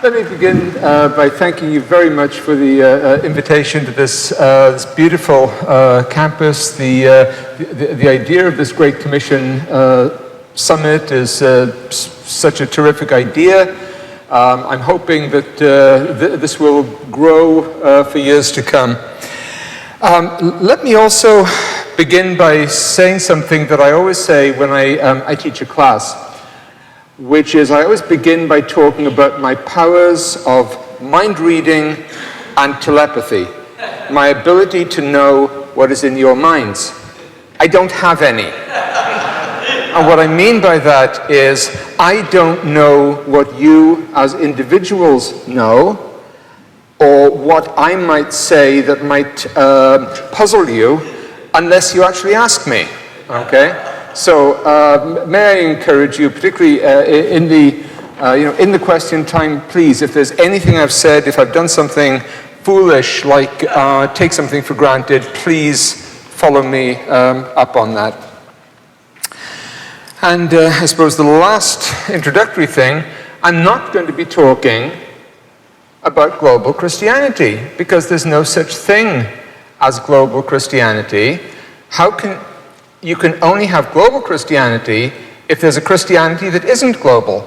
Let me begin by thanking you very much for the invitation to this beautiful campus. The idea of this Great Commission Summit is such a terrific idea. I'm hoping that this will grow for years to come. Let me also begin by saying something that I always say when I teach a class, which is I always begin by talking about my powers of mind reading and telepathy, my ability to know what is in your minds. I don't have any. And what I mean by that is I don't know what you as individuals know, or what I might say that might puzzle you, unless you actually ask me, okay? So may I encourage you, particularly in the question time, please, if there's anything I've said, if I've done something foolish, like take something for granted, please follow me up on that. And I suppose the last introductory thing, I'm not going to be talking about global Christianity, because there's no such thing as global Christianity. You can only have global Christianity if there's a Christianity that isn't global.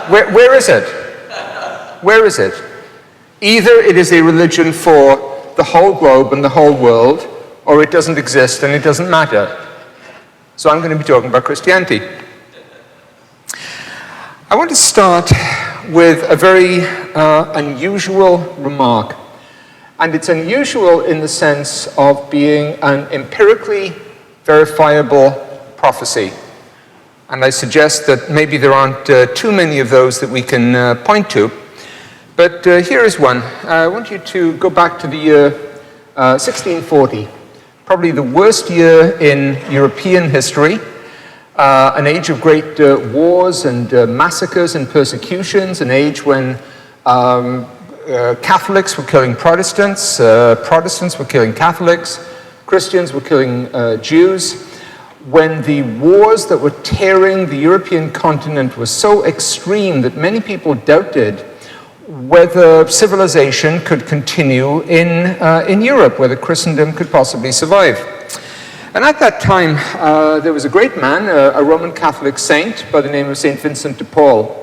Where is it? Where is it? Either it is a religion for the whole globe and the whole world, or it doesn't exist and it doesn't matter. So I'm going to be talking about Christianity. I want to start with a very unusual remark. And it's unusual in the sense of being an empirically verifiable prophecy. And I suggest that maybe there aren't too many of those that we can point to. But here is one. I want you to go back to the year 1640, probably the worst year in European history, an age of great wars and massacres and persecutions, an age when Catholics were killing Protestants, Protestants were killing Catholics, Christians were killing Jews, when the wars that were tearing the European continent were so extreme that many people doubted whether civilization could continue in Europe, whether Christendom could possibly survive. And at that time, there was a great man, a Roman Catholic saint by the name of St. Vincent de Paul.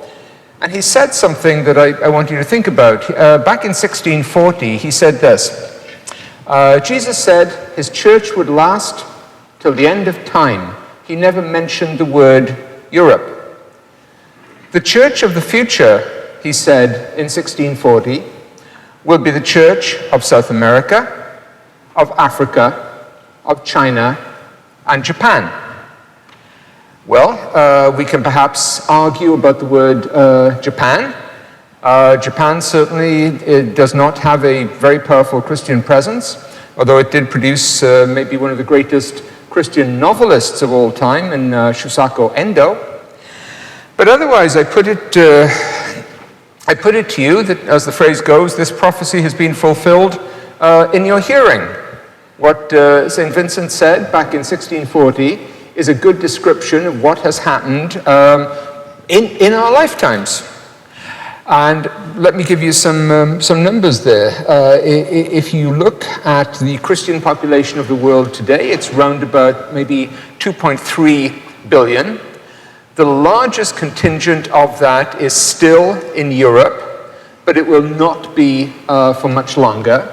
And he said something that I want you to think about. Back in 1640, he said this. Jesus said his church would last till the end of time. He never mentioned the word Europe. The church of the future, he said in 1640, will be the church of South America, of Africa, of China, and Japan. Well, we can perhaps argue about the word Japan. Japan certainly does not have a very powerful Christian presence, although it did produce maybe one of the greatest Christian novelists of all time in Shusaku Endo. But otherwise, I put it to you that, as the phrase goes, this prophecy has been fulfilled in your hearing. What St. Vincent said back in 1640 is a good description of what has happened in our lifetimes. And let me give you some numbers there. If you look at the Christian population of the world today, it's round about maybe 2.3 billion. The largest contingent of that is still in Europe, but it will not be for much longer.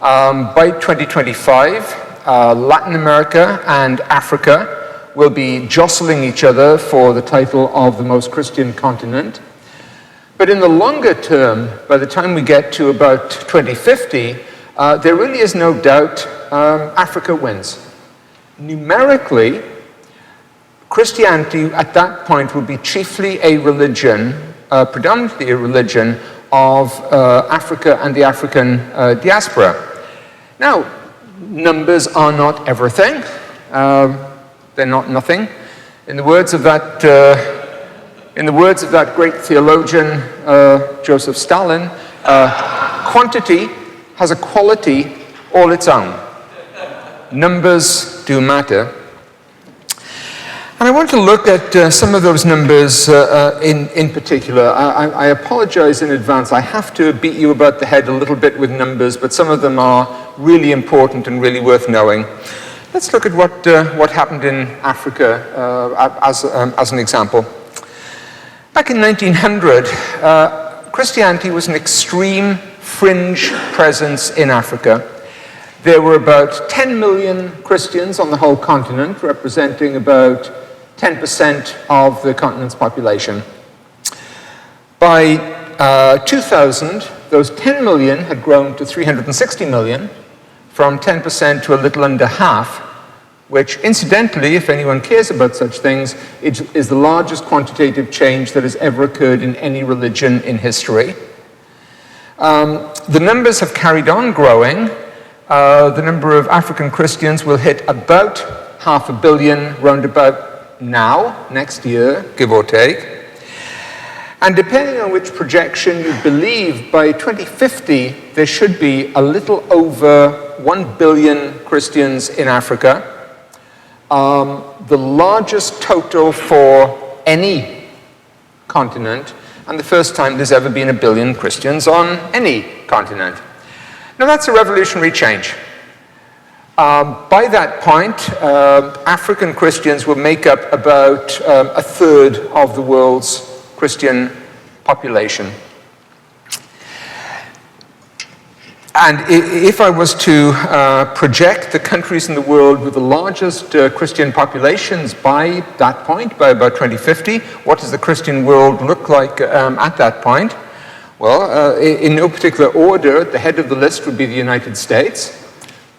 By 2025, Latin America and Africa will be jostling each other for the title of the most Christian continent. But in the longer term, by the time we get to about 2050, there really is no doubt Africa wins. Numerically, Christianity at that point will be chiefly a religion, predominantly a religion of Africa and the African diaspora. Now, numbers are not everything. They're not nothing. In the words of that great theologian, Joseph Stalin, quantity has a quality all its own. Numbers do matter. And I want to look at some of those numbers in particular. I apologize in advance. I have to beat you about the head a little bit with numbers, but some of them are really important and really worth knowing. Let's look at what happened in Africa as an example. Back in 1900, Christianity was an extreme fringe presence in Africa. There were about 10 million Christians on the whole continent, representing about 10% of the continent's population. By 2000, those 10 million had grown to 360 million, from 10% to a little under half, which incidentally, if anyone cares about such things, is the largest quantitative change that has ever occurred in any religion in history. The numbers have carried on growing. The number of African Christians will hit about 500 million roundabout now, next year, give or take. And depending on which projection you believe, by 2050, there should be a little over 1 billion Christians in Africa. The largest total for any continent, and the first time there's ever been 1 billion Christians on any continent. Now that's a revolutionary change. By that point, African Christians will make up about a third of the world's Christian population. And if I was to project the countries in the world with the largest Christian populations by that point, by about 2050, what does the Christian world look like at that point? Well, in no particular order, the head of the list would be the United States.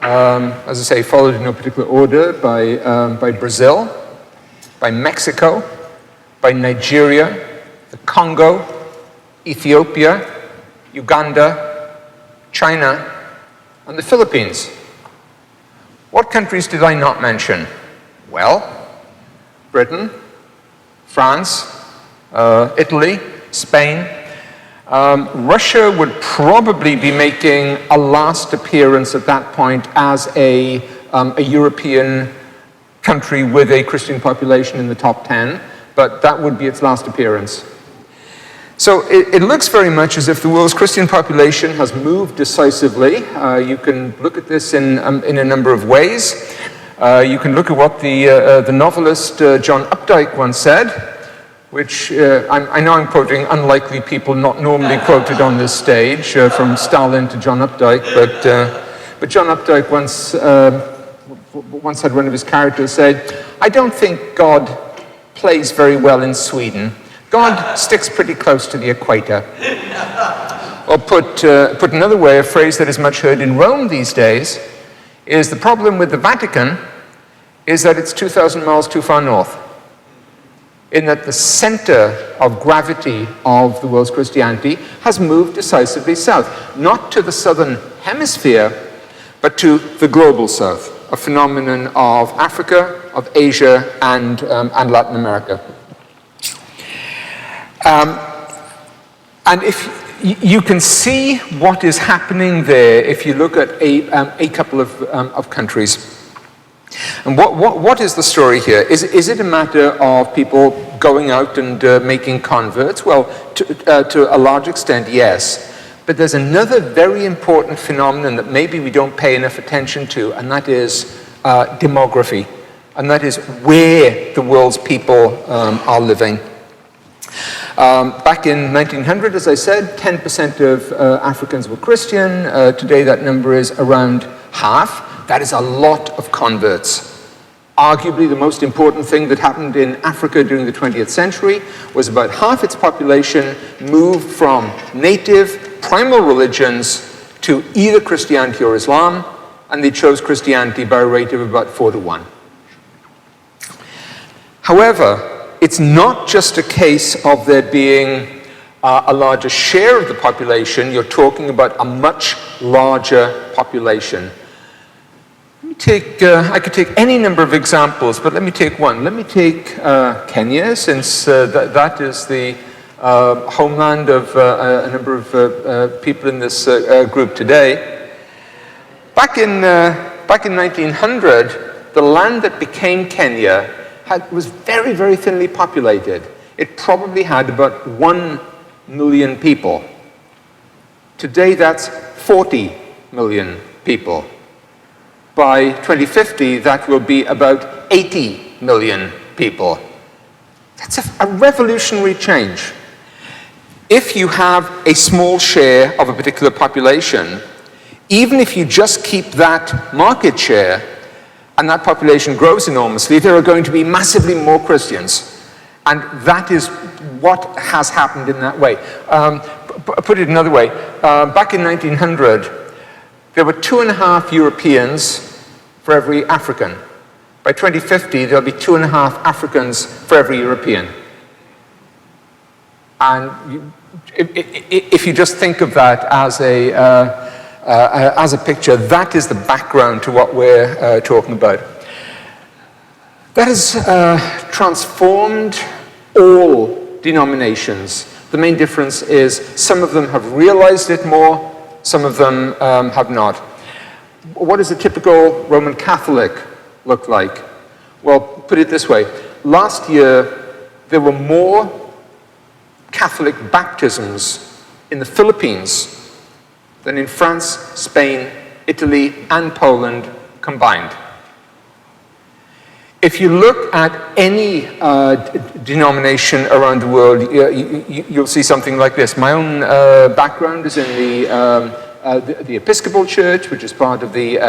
As I say, followed in no particular order by Brazil, by Mexico, by Nigeria, the Congo, Ethiopia, Uganda, China, and the Philippines. What countries did I not mention? Well, Britain, France, Italy, Spain. Russia would probably be making a last appearance at that point as a European country with a Christian population in the top 10, but that would be its last appearance. So it looks very much as if the world's Christian population has moved decisively. You can look at this in a number of ways. You can look at what the novelist John Updike once said, which I know I'm quoting unlikely people not normally quoted on this stage, from Stalin to John Updike, but John Updike once had one of his characters say, "I don't think God plays very well in Sweden. God sticks pretty close to the equator." Or put another way, a phrase that is much heard in Rome these days is the problem with the Vatican is that it's 2,000 miles too far north, in that the center of gravity of the world's Christianity has moved decisively south, not to the southern hemisphere, but to the global south, a phenomenon of Africa, of Asia, and Latin America. And if you can see what is happening there if you look at a couple of countries. And what is the story here? Is it a matter of people going out and making converts? Well, to a large extent, yes. But there's another very important phenomenon that maybe we don't pay enough attention to, and that is demography. And that is where the world's people are living. Back in 1900, as I said, 10% of Africans were Christian. Today that number is around half. That is a lot of converts. Arguably the most important thing that happened in Africa during the 20th century was about half its population moved from native primal religions to either Christianity or Islam, and they chose Christianity by a rate of about 4-1. However, it's not just a case of there being a larger share of the population. You're talking about a much larger population. Let me take, I could take any number of examples, but let me take one. Let me take Kenya, since that is the homeland of a number of people in this group today. Back in 1900, the land that became Kenya was very, very thinly populated. It probably had about 1 million people. Today, that's 40 million people. By 2050, that will be about 80 million people. That's a revolutionary change. If you have a small share of a particular population, even if you just keep that market share and that population grows enormously, there are going to be massively more Christians. And that is what has happened in that way. Put it another way, back in 1900, there were 2.5 Europeans for every African. By 2050, there'll be 2.5 Africans for every European. And if you just think of that as a picture, that is the background to what we're talking about. That has transformed all denominations. The main difference is some of them have realized it more, some of them have not. What does a typical Roman Catholic look like? Well, put it this way. Last year, there were more Catholic baptisms in the Philippines than in France, Spain, Italy, and Poland combined. If you look at any denomination around the world, you'll see something like this. My own background is in the Episcopal Church, which is part of the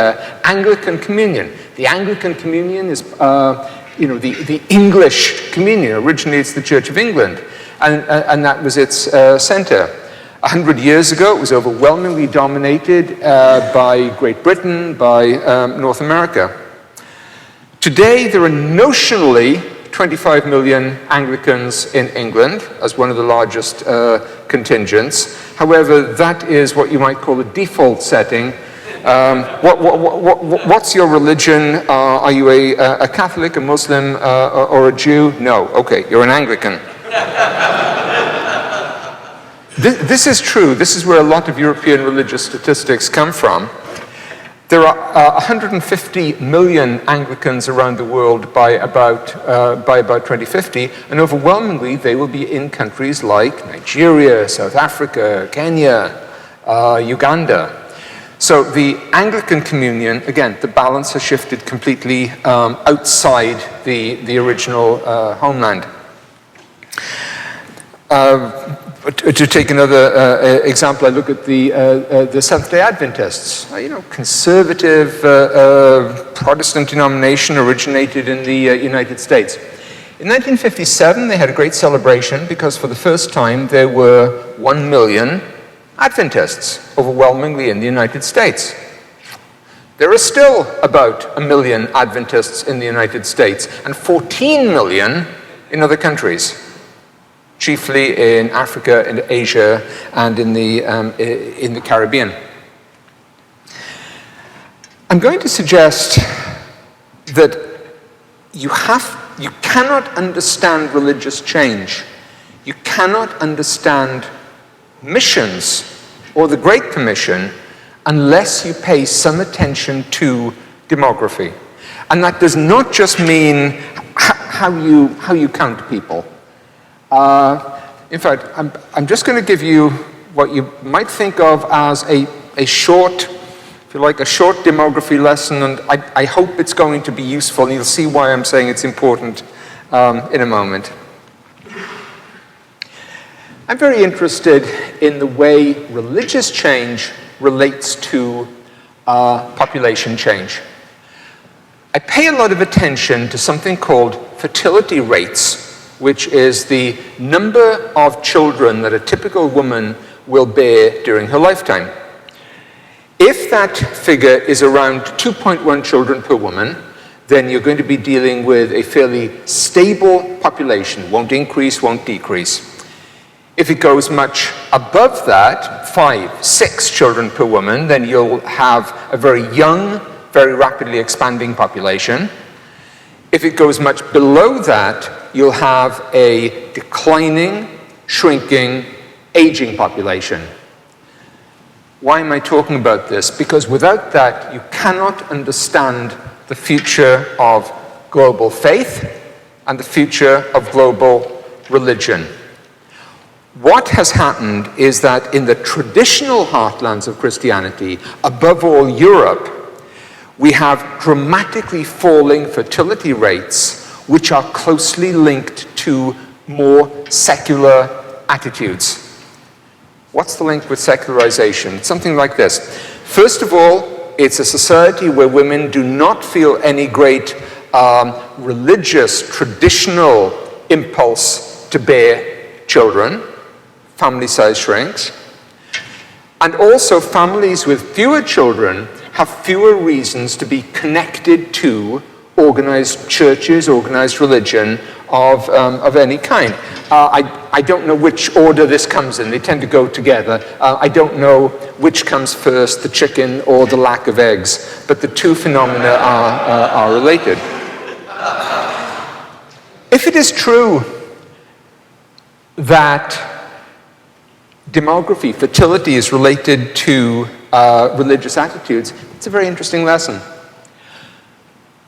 Anglican Communion. The Anglican Communion is the English communion. Originally, it's the Church of England, and that was its center. 100 years ago, it was overwhelmingly dominated by Great Britain, by North America. Today, there are notionally 25 million Anglicans in England as one of the largest contingents. However, that is what you might call a default setting. What's your religion? Are you a Catholic, a Muslim, or a Jew? No. Okay, you're an Anglican. This is true. This is where a lot of European religious statistics come from. There are 150 million Anglicans around the world by about 2050, and overwhelmingly they will be in countries like Nigeria, South Africa, Kenya, Uganda. So the Anglican Communion, again, the balance has shifted completely outside the original homeland. To take another example, I look at the Seventh-day Adventists, conservative Protestant denomination originated in the United States. In 1957, they had a great celebration because for the first time there were 1 million Adventists, overwhelmingly in the United States. There are still about 1 million Adventists in the United States and 14 million in other countries, chiefly in Africa, in Asia, and in the Caribbean. I'm going to suggest that you cannot understand religious change. You cannot understand missions or the Great Commission unless you pay some attention to demography. And that does not just mean how you count people. In fact, I'm just going to give you what you might think of as a short, if you like, a short demography lesson, and I hope it's going to be useful, and you'll see why I'm saying it's important in a moment. I'm very interested in the way religious change relates to population change. I pay a lot of attention to something called fertility rates, which is the number of children that a typical woman will bear during her lifetime. If that figure is around 2.1 children per woman, then you're going to be dealing with a fairly stable population, won't increase, won't decrease. If it goes much above that, 5, 6 children per woman, then you'll have a very young, very rapidly expanding population. If it goes much below that, you'll have a declining, shrinking, aging population. Why am I talking about this? Because without that, you cannot understand the future of global faith, and the future of global religion. What has happened is that in the traditional heartlands of Christianity, above all Europe, we have dramatically falling fertility rates, which are closely linked to more secular attitudes. What's the link with secularization? It's something like this. First of all, it's a society where women do not feel any great religious, traditional impulse to bear children. Family size shrinks. And also families with fewer children have fewer reasons to be connected to organized churches, organized religion of any kind. I don't know which order this comes in. They tend to go together. I don't know which comes first, the chicken or the lack of eggs, but the two phenomena are related. If it is true that demography, fertility, is related to religious attitudes, it's a very interesting lesson.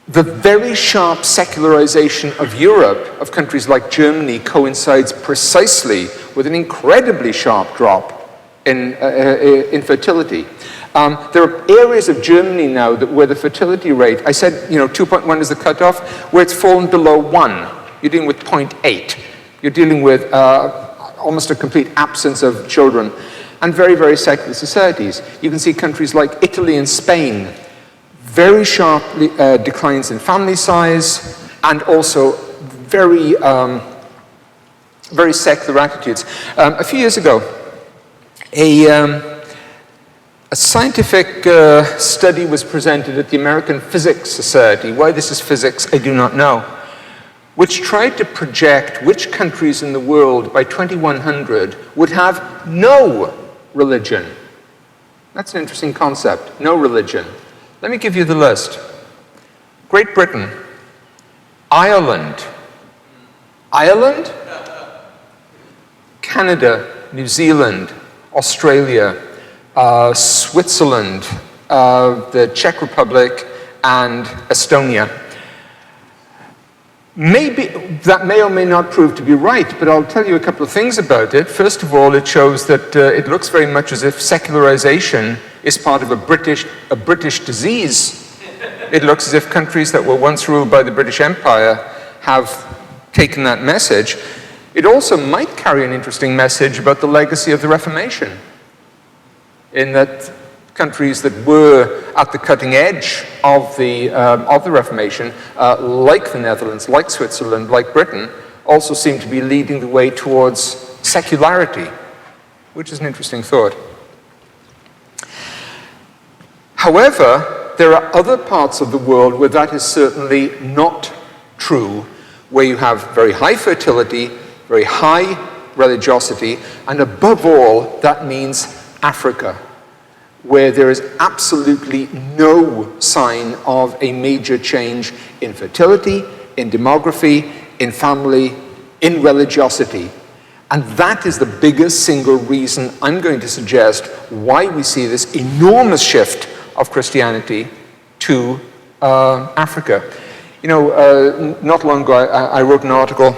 The very sharp secularization of Europe, of countries like Germany, coincides precisely with an incredibly sharp drop in fertility. There are areas of Germany now where the fertility rate, I said, 2.1 is the cutoff, where it's fallen below 1. You're dealing with 0.8. You're dealing with almost a complete absence of children, and very, very secular societies. You can see countries like Italy and Spain, very sharp declines in family size, and also very, very secular attitudes. A few years ago, a scientific study was presented at the American Physics Society. Why this is physics, I do not know, which tried to project which countries in the world by 2100 would have no religion. That's an interesting concept, no religion. Let me give you the list. Great Britain, Ireland, Canada, New Zealand, Australia, Switzerland, the Czech Republic, and Estonia. Maybe that may or may not prove to be right, but I'll tell you a couple of things about it. First of all, it shows that it looks very much as if secularization is part of a British disease. It looks as if countries that were once ruled by the British Empire have taken that message. It also might carry an interesting message about the legacy of the Reformation, in that countries that were at the cutting edge of the Reformation, like the Netherlands, like Switzerland, like Britain, also seem to be leading the way towards secularity, which is an interesting thought. However, there are other parts of the world where that is certainly not true, where you have very high fertility, very high religiosity, and above all, that means Africa, where there is absolutely no sign of a major change in fertility, in demography, in family, in religiosity. And that is the biggest single reason I'm going to suggest why we see this enormous shift of Christianity to Africa. Not long ago, I wrote an article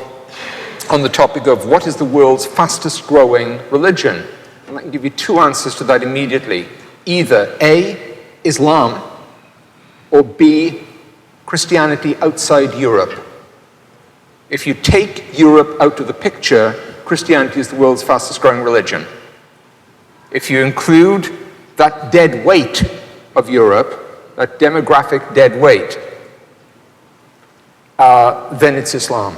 on the topic of what is the world's fastest growing religion. And I can give you two answers to that immediately. Either A, Islam, or B, Christianity outside Europe. If you take Europe out of the picture, Christianity is the world's fastest growing religion. If you include that dead weight of Europe, that demographic dead weight, then it's Islam.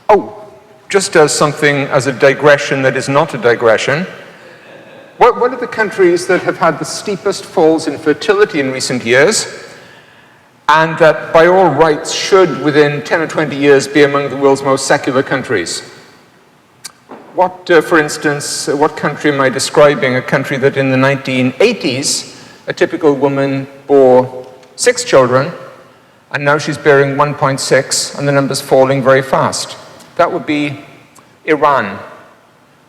Oh, just as something, as a digression that is not a digression, what are the countries that have had the steepest falls in fertility in recent years, and that by all rights should, within 10 or 20 years, be among the world's most secular countries? For instance, what country am I describing? A country that in the 1980s, a typical woman bore 6 children, and now she's bearing 1.6, and the number's falling very fast. That would be Iran,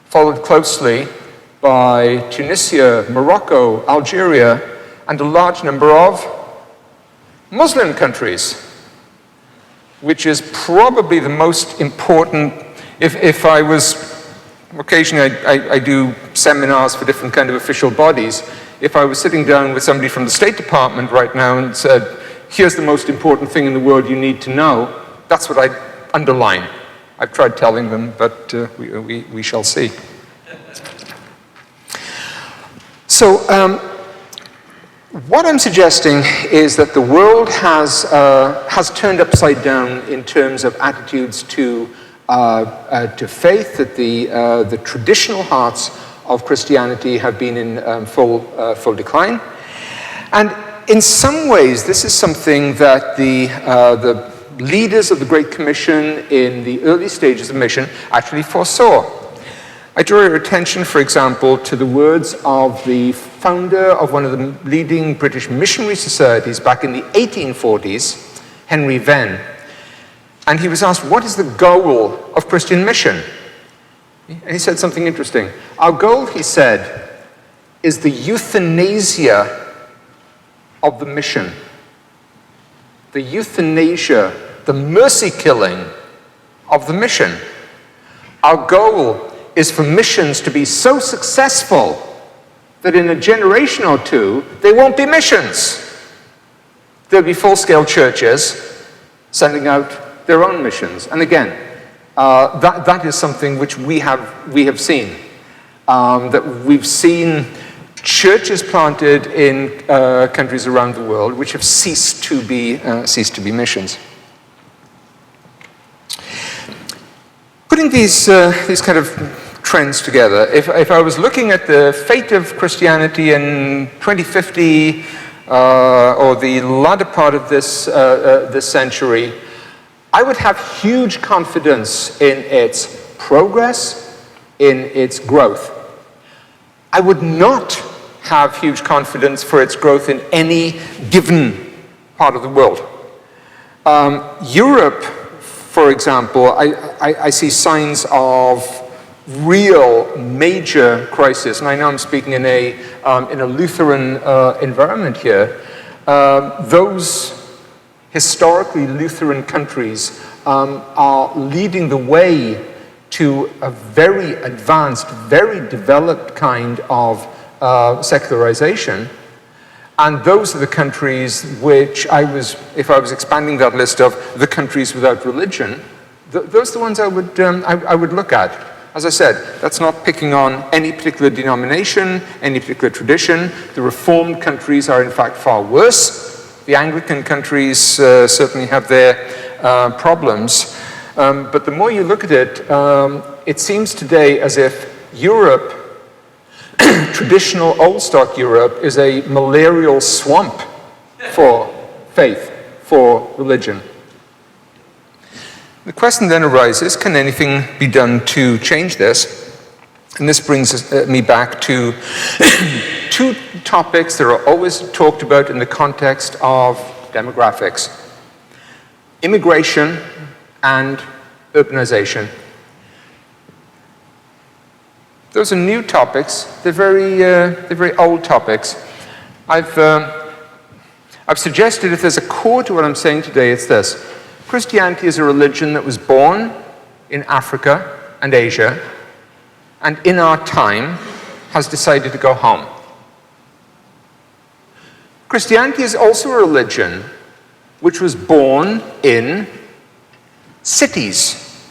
followed closely by Tunisia, Morocco, Algeria, and a large number of Muslim countries. which is probably the most important. If I was, occasionally I do seminars for different kind of official bodies. If I was sitting down with somebody from the State Department right now and said, here's the most important thing in the world you need to know, that's what I'd underline. I've tried telling them, but we shall see. So what I'm suggesting is that the world has turned upside down in terms of attitudes to faith, that the traditional hearts of Christianity have been in full decline. And in some ways, this is something that the leaders of the Great Commission in the early stages of mission actually foresaw. I draw your attention, for example, to the words of the founder of one of the leading British missionary societies back in the 1840s, Henry Venn. And he was asked, what is the goal of Christian mission? And he said something interesting. Our goal, he said, is the euthanasia of the mission. The euthanasia, the mercy killing of the mission. Our goal is for missions to be so successful that in a generation or two, they won't be missions. There'll be full-scale churches sending out their own missions. And again, that is something which we have seen. That we've seen churches planted in countries around the world which have ceased to be missions. Putting these kind of trends together, if I was looking at the fate of Christianity in 2050 or the latter part of this century, I would have huge confidence in its progress, in its growth. I would not have huge confidence for its growth in any given part of the world. Europe, for example, I see signs of real major crisis, and I know I'm speaking in a Lutheran environment here. Those historically Lutheran countries are leading the way to a very advanced, very developed kind of secularization. And those are the countries which if I was expanding that list of the countries without religion, those are the ones I would look at. As I said, that's not picking on any particular denomination, any particular tradition. The Reformed countries are in fact far worse. The Anglican countries certainly have their problems. But the more you look at it, it seems today as if Europe, traditional old stock Europe, is a malarial swamp for faith, for religion. The question then arises, can anything be done to change this? And this brings me back to two topics that are always talked about in the context of demographics: immigration and urbanization. Those are new topics. They're very old topics. I've suggested if there's a core to what I'm saying today, it's this. Christianity is a religion that was born in Africa and Asia, and in our time has decided to go home. Christianity is also a religion which was born in cities.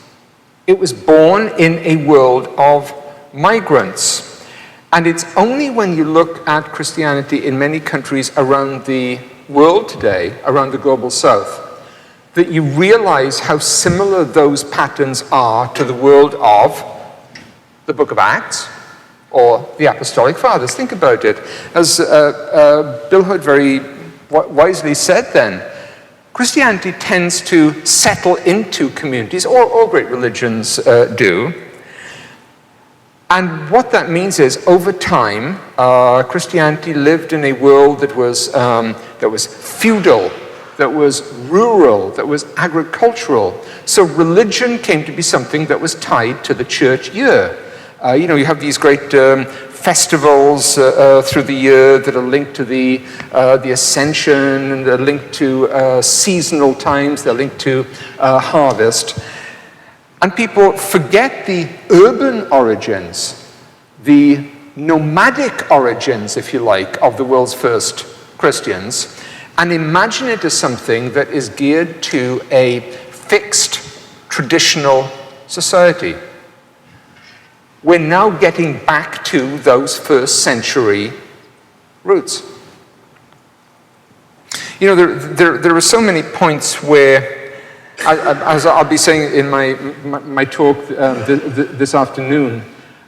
It was born in a world of migrants. And it's only when you look at Christianity in many countries around the world today, around the global south, that you realize how similar those patterns are to the world of the book of Acts or the Apostolic Fathers. Think about it. As Bill Hood very wisely said then, Christianity tends to settle into communities, or all great religions do. And what that means is, over time, Christianity lived in a world that was feudal, that was rural, that was agricultural. So religion came to be something that was tied to the church year. You have these great festivals through the year that are linked to the Ascension, and they're linked to seasonal times, they're linked to harvest. And people forget the urban origins, the nomadic origins, if you like, of the world's first Christians, and imagine it as something that is geared to a fixed traditional society. We're now getting back to those first century roots. There are so many points where, as I'll be saying in my talk this afternoon,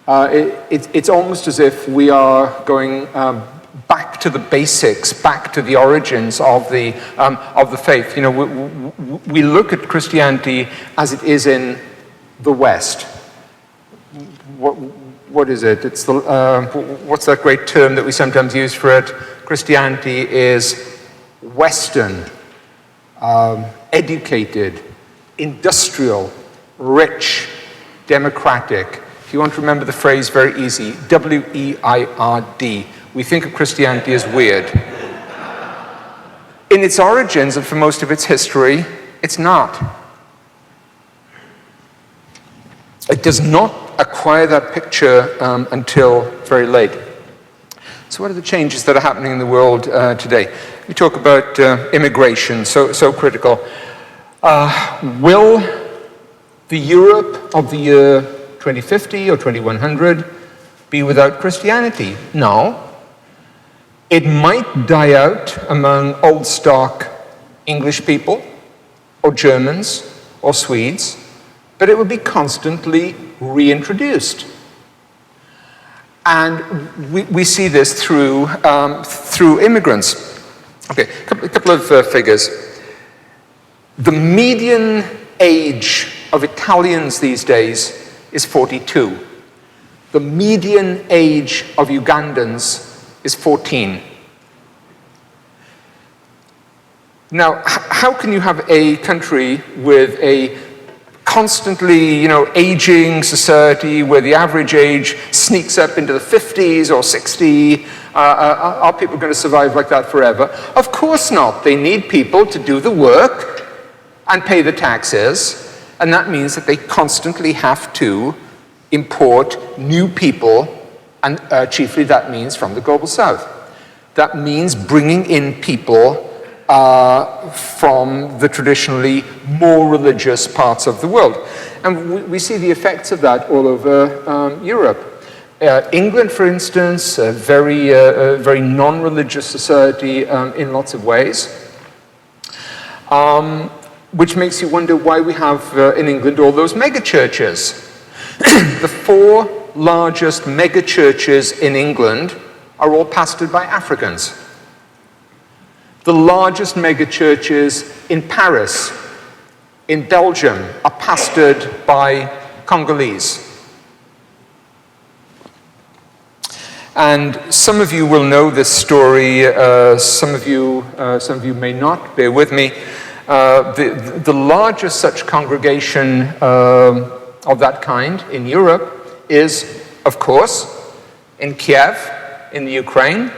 it's almost as if we are going back to the basics, back to the origins of the faith. We look at Christianity as it is in the West. What is it? It's the what's that great term that we sometimes use for it? Christianity is Western, educated, industrial, rich, democratic. If you want to remember the phrase, very easy, W-E-I-R-D. We think of Christianity as weird. In its origins and for most of its history, it's not. It does not acquire that picture until very late. So what are the changes that are happening in the world today? We talk about immigration, so critical. Will the Europe of the year 2050 or 2100 be without Christianity? No. It might die out among old stock English people, or Germans, or Swedes, but it would be constantly reintroduced. And we see this through immigrants. Okay, a couple of figures. The median age of Italians these days is 42. The median age of Ugandans is 14. Now, how can you have a country with a constantly, aging society where the average age sneaks up into the 50s or 60? Are people going to survive like that forever? Of course not. They need people to do the work and pay the taxes, and that means that they constantly have to import new people, and chiefly that means from the global south. That means bringing in people from the traditionally more religious parts of the world. And we see the effects of that all over Europe. England, for instance, a very non-religious society in lots of ways, which makes you wonder why we have in England all those mega-churches. The 4 largest mega-churches in England are all pastored by Africans. The largest mega-churches in Paris, in Belgium, are pastored by Congolese. And some of you will know this story, some of you may not, bear with me. The largest such congregation of that kind in Europe is, of course, in Kiev, in the Ukraine,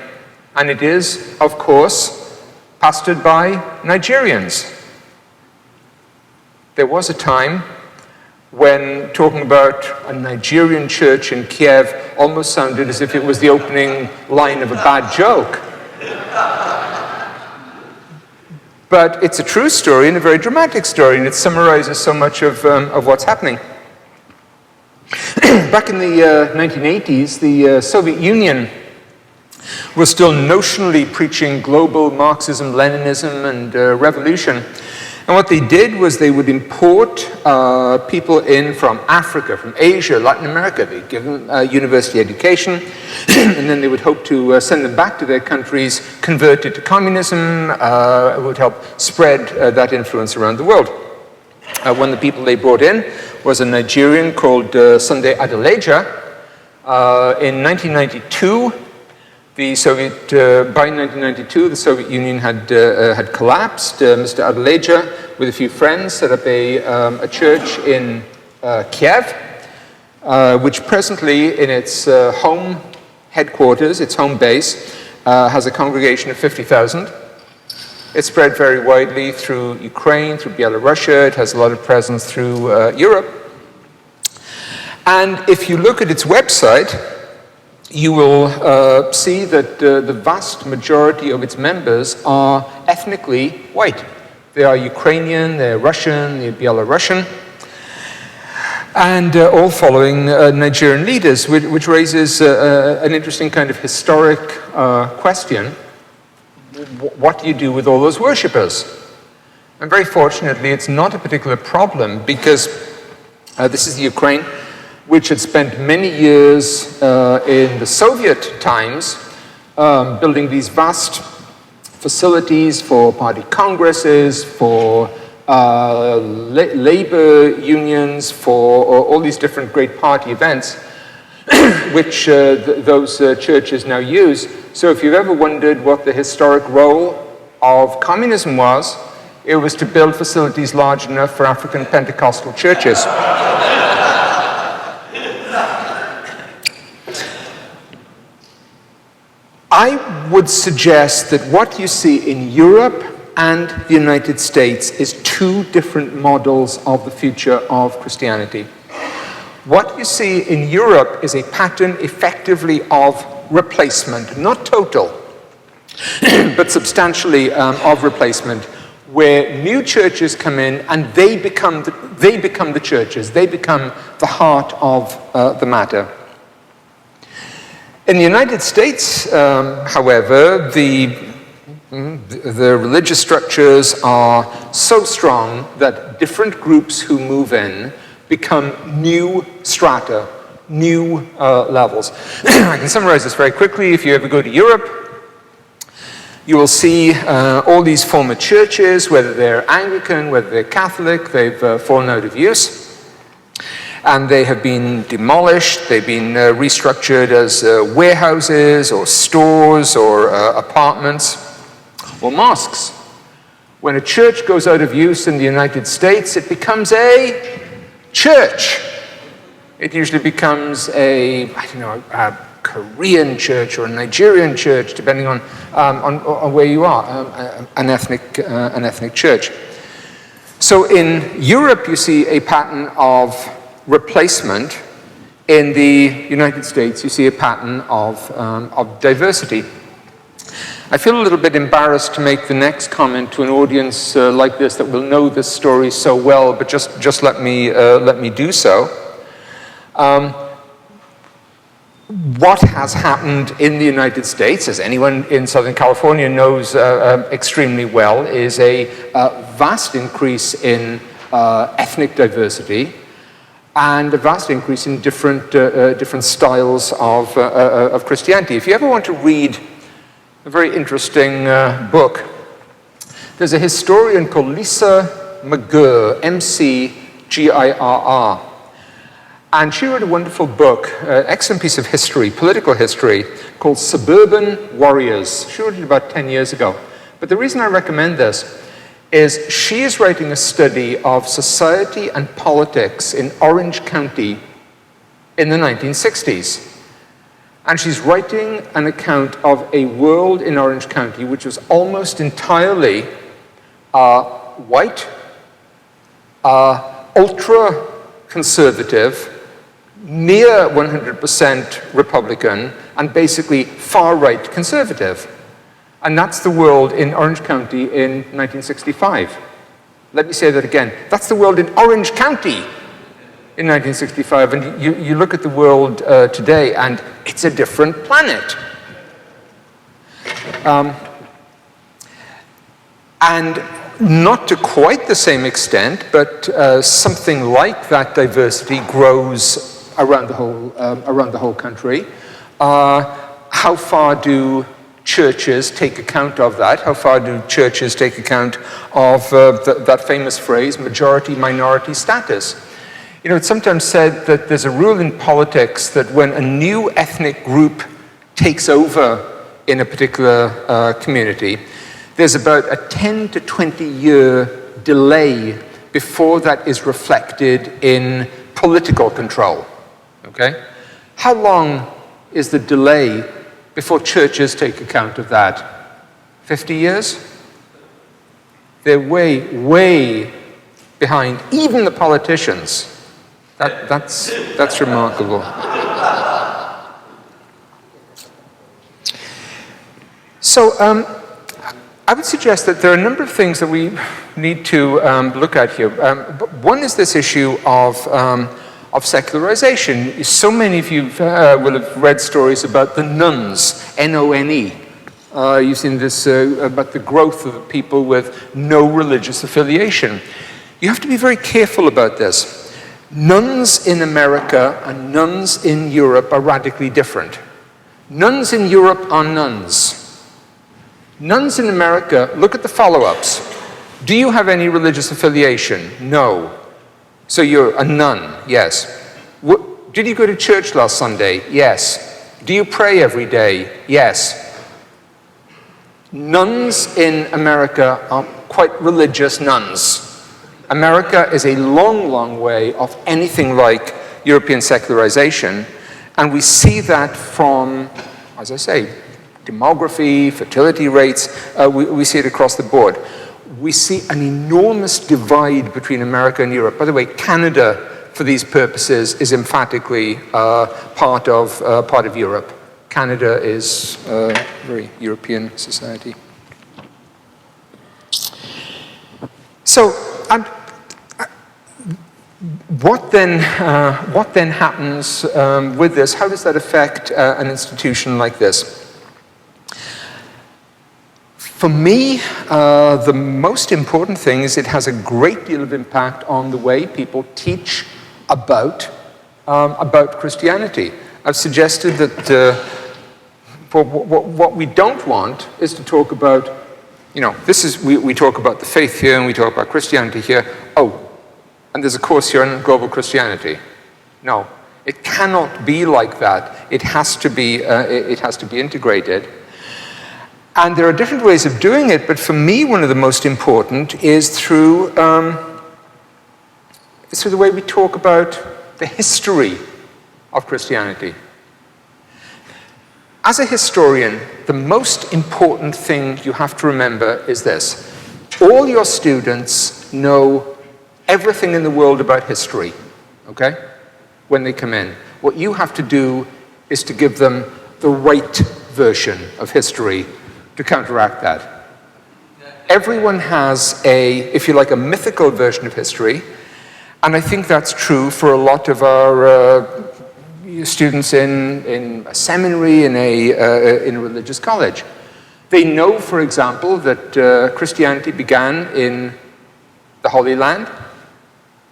and it is, of course, pastored by Nigerians. There was a time when talking about a Nigerian church in Kiev almost sounded as if it was the opening line of a bad joke. But it's a true story and a very dramatic story, and it summarizes so much of what's happening. Back in the 1980s, the Soviet Union was still notionally preaching global Marxism, Leninism, and revolution. And what they did was they would import people in from Africa, from Asia, Latin America. They'd give them a university education, and then they would hope to send them back to their countries, converted to communism. It would help spread that influence around the world. One of the people they brought in was a Nigerian called Sunday Adeleja. In 1992, by 1992, the Soviet Union had collapsed. Mr. Adeleja, with a few friends, set up a church in Kiev. which presently in its home headquarters, its home base, has a congregation of 50,000. It's spread very widely through Ukraine, through Belarus. It has a lot of presence through Europe. And if you look at its website, you will see that the vast majority of its members are ethnically white. They are Ukrainian, they're Russian, they're Belarusian, and all following Nigerian leaders, which raises an interesting kind of historic question. What do you do with all those worshippers? And very fortunately, it's not a particular problem, because this is the Ukraine, which had spent many years in the Soviet times building these vast facilities for party congresses, for labor unions, for all these different great party events, which those churches now use. So if you've ever wondered what the historic role of communism was, it was to build facilities large enough for African Pentecostal churches. I would suggest that what you see in Europe and the United States is two different models of the future of Christianity. What you see in Europe is a pattern effectively of replacement, not total, but substantially of replacement, where new churches come in and they become the churches, they become the heart of the matter. In the United States, however, the religious structures are so strong that different groups who move in become new strata, new levels. I can summarize this very quickly. If you ever go to Europe, you will see all these former churches, whether they're Anglican, whether they're Catholic, they've fallen out of use. And they have been demolished, they've been restructured as warehouses or stores or apartments or mosques. When a church goes out of use in the United States, it becomes a church. It usually becomes a Korean church or a Nigerian church, depending on where you are, an ethnic church. So in Europe, you see a pattern of replacement. In the United States, you see a pattern of diversity. I feel a little bit embarrassed to make the next comment to an audience like this that will know this story so well, but just let me do so. What has happened in the United States, as anyone in Southern California knows extremely well, is a vast increase in ethnic diversity and a vast increase in different styles of Christianity. If you ever want to read a very interesting book, there's a historian called Lisa McGirr, M-C-G-I-R-R. And she wrote a wonderful book, excellent piece of history, political history, called Suburban Warriors. She wrote it about 10 years ago. But the reason I recommend this is she is writing a study of society and politics in Orange County in the 1960s. And she's writing an account of a world in Orange County which was almost entirely white, ultra-conservative, near 100% Republican, and basically far-right conservative. And that's the world in Orange County in 1965. Let me say that again. That's the world in Orange County in 1965. And you look at the world today, and it's a different planet. And not to quite the same extent, but something like that diversity grows around the whole country. How far do churches take account of that? How far do churches take account of that famous phrase, majority-minority status? You know, it's sometimes said that there's a rule in politics that when a new ethnic group takes over in a particular community, there's about a 10 to 20-year delay before that is reflected in political control. okay? How long is the delay before churches take account of that? 50 years? They're way, way behind even the politicians. That's remarkable. So I would suggest that there are a number of things that we need to look at here. One is this issue of secularization. So many of you will have read stories about the nuns, N-O-N-E. You've seen this about the growth of people with no religious affiliation. You have to be very careful about this. Nuns in America and nuns in Europe are radically different. Nuns in Europe are nuns. Nuns in America, look at the follow-ups. Do you have any religious affiliation? No. So you're a nun? Yes. Did you go to church last Sunday? Yes. Do you pray every day? Yes. Nuns in America are quite religious nuns. America is a long, long way off anything like European secularization, and we see that from, as I say, demography, fertility rates, we see it across the board. We see an enormous divide between America and Europe. By the way, Canada, for these purposes, is emphatically part of Europe. Canada is a very European society. So, what then happens with this? How does that affect an institution like this? For me, the most important thing is it has a great deal of impact on the way people teach about Christianity. I've suggested that what we don't want is to talk about, we talk about the faith here and we talk about Christianity here. Oh, and there's a course here on global Christianity. No, it cannot be like that. It has to be integrated. And there are different ways of doing it, but for me, one of the most important is through the way we talk about the history of Christianity. As a historian, the most important thing you have to remember is this. All your students know everything in the world about history, okay, when they come in. What you have to do is to give them the right version of history to counteract that. Everyone has if you like, a mythical version of history, and I think that's true for a lot of our students in a seminary, in a religious college. They know, for example, that Christianity began in the Holy Land,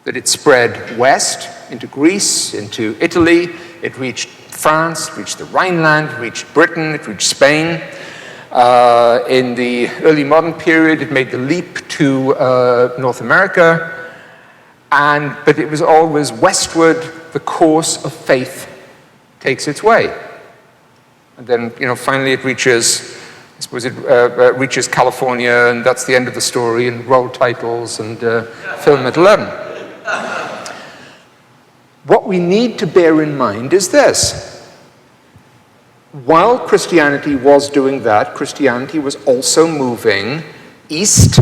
that it spread west into Greece, into Italy, it reached France, reached the Rhineland, reached Britain, it reached Spain. In the early modern period, it made the leap to North America, but it was always westward. The course of faith takes its way, and then finally it reaches. I suppose it reaches California, and that's the end of the story. And roll titles and film at 11. What we need to bear in mind is this. While Christianity was doing that, Christianity was also moving east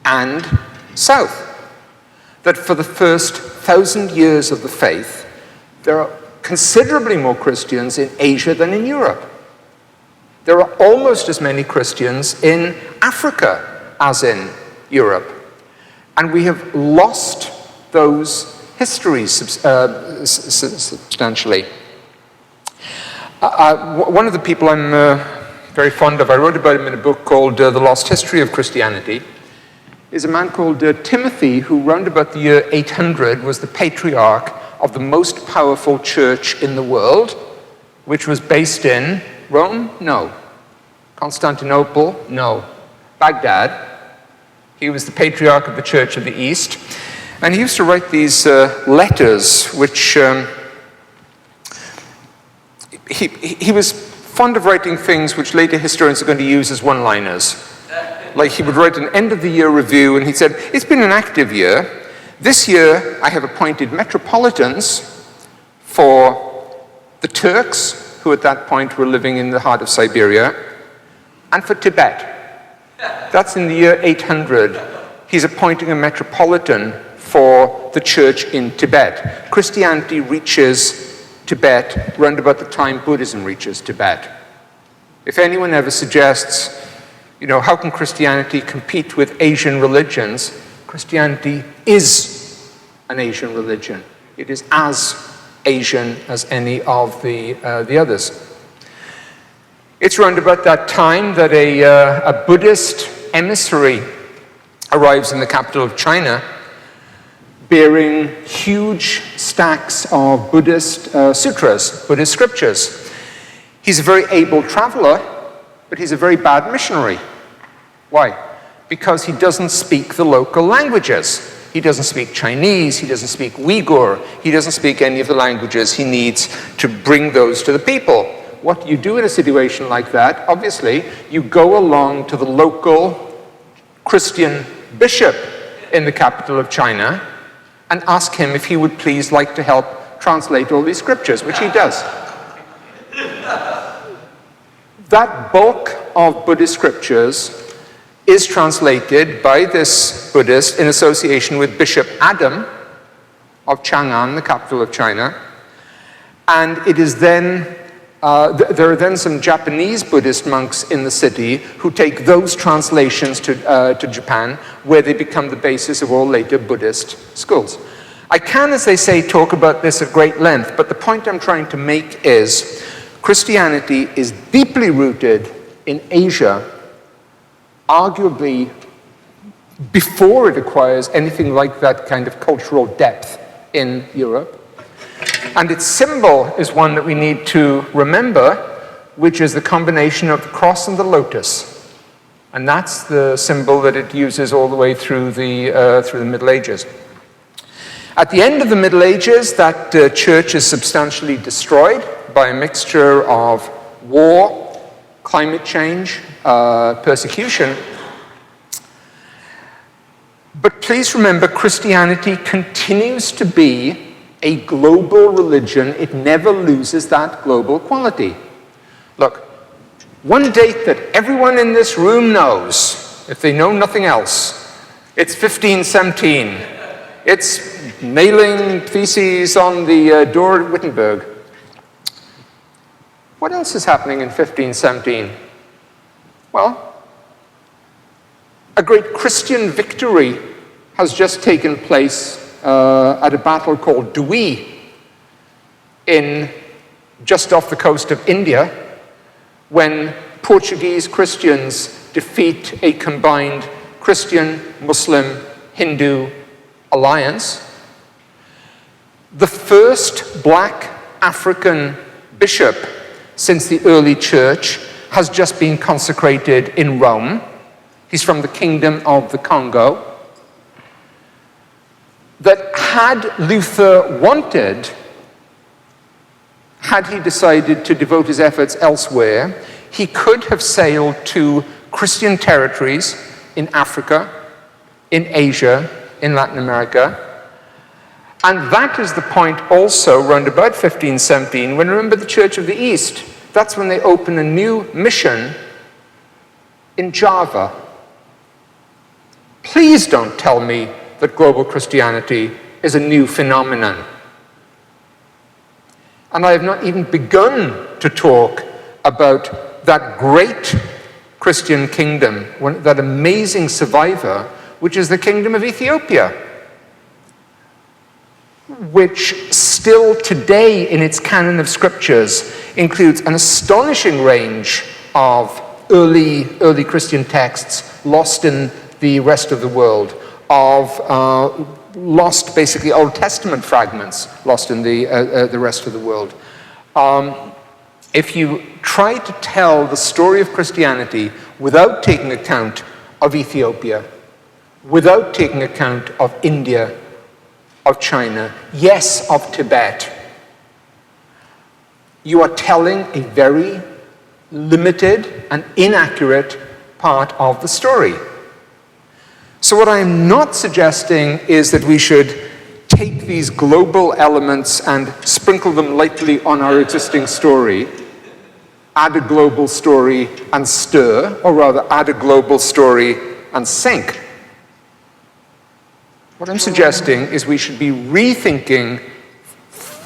and south. That for the first 1,000 years of the faith, there are considerably more Christians in Asia than in Europe. There are almost as many Christians in Africa as in Europe. And we have lost those histories substantially. One of the people I'm very fond of, I wrote about him in a book called The Lost History of Christianity, is a man called Timothy, who round about the year 800 was the patriarch of the most powerful church in the world, which was based in Rome? No. Constantinople? No. Baghdad. He was the patriarch of the Church of the East. And he used to write these letters, which he was fond of writing things which later historians are going to use as one-liners. Like he would write an end-of-the-year review, and he said, "It's been an active year. This year I have appointed metropolitans for the Turks, who at that point were living in the heart of Siberia, and for Tibet. That's in the year 800. He's appointing a metropolitan for the church in Tibet. Christianity reaches Tibet round about the time Buddhism reaches Tibet. If anyone ever suggests, how can Christianity compete with Asian religions? Christianity is an Asian religion. It is as Asian as any of the others. It's around about that time that a Buddhist emissary arrives in the capital of China bearing huge stacks of Buddhist sutras, Buddhist scriptures. He's a very able traveler, but he's a very bad missionary. Why? Because he doesn't speak the local languages. He doesn't speak Chinese, he doesn't speak Uyghur, he doesn't speak any of the languages he needs to bring those to the people. What do you do in a situation like that? Obviously, you go along to the local Christian bishop in the capital of China and ask him if he would please like to help translate all these scriptures, which he does. That bulk of Buddhist scriptures is translated by this Buddhist in association with Bishop Adam of Chang'an, the capital of China. And it is then, there are then some Japanese Buddhist monks in the city who take those translations to Japan, where they become the basis of all later Buddhist schools. I can, as they say, talk about this at great length, but the point I'm trying to make is Christianity is deeply rooted in Asia, arguably before it acquires anything like that kind of cultural depth in Europe. And its symbol is one that we need to remember, which is the combination of the cross and the lotus. And that's the symbol that it uses all the way through the Middle Ages. At the end of the Middle Ages, that church is substantially destroyed by a mixture of war, climate change, persecution. But please remember, Christianity continues to be a global religion. It never loses that global quality. Look, one date that everyone in this room knows, if they know nothing else, it's 1517. It's nailing theses on the door at Wittenberg. What else is happening in 1517? Well, a great Christian victory has just taken place at a battle called Douai just off the coast of India, when Portuguese Christians defeat a combined Christian, Muslim, Hindu alliance. The first black African bishop since the early church has just been consecrated in Rome. He's from the Kingdom of the Congo. That had Luther wanted, had he decided to devote his efforts elsewhere, he could have sailed to Christian territories in Africa, in Asia, in Latin America. And that is the point also around about 1517, when, remember, the Church of the East, that's when they open a new mission in Java. Please don't tell me that global Christianity is a new phenomenon. And I have not even begun to talk about that great Christian kingdom, that amazing survivor, which is the Kingdom of Ethiopia, which still today in its canon of scriptures includes an astonishing range of early Christian texts lost in the rest of the world, of lost, basically, Old Testament fragments lost in the rest of the world. If you try to tell the story of Christianity without taking account of Ethiopia, without taking account of India, of China, yes, of Tibet, you are telling a very limited and inaccurate part of the story. So what I'm not suggesting is that we should take these global elements and sprinkle them lightly on our existing story, add a global story and stir, or rather add a global story and sink. What I'm suggesting is we should be rethinking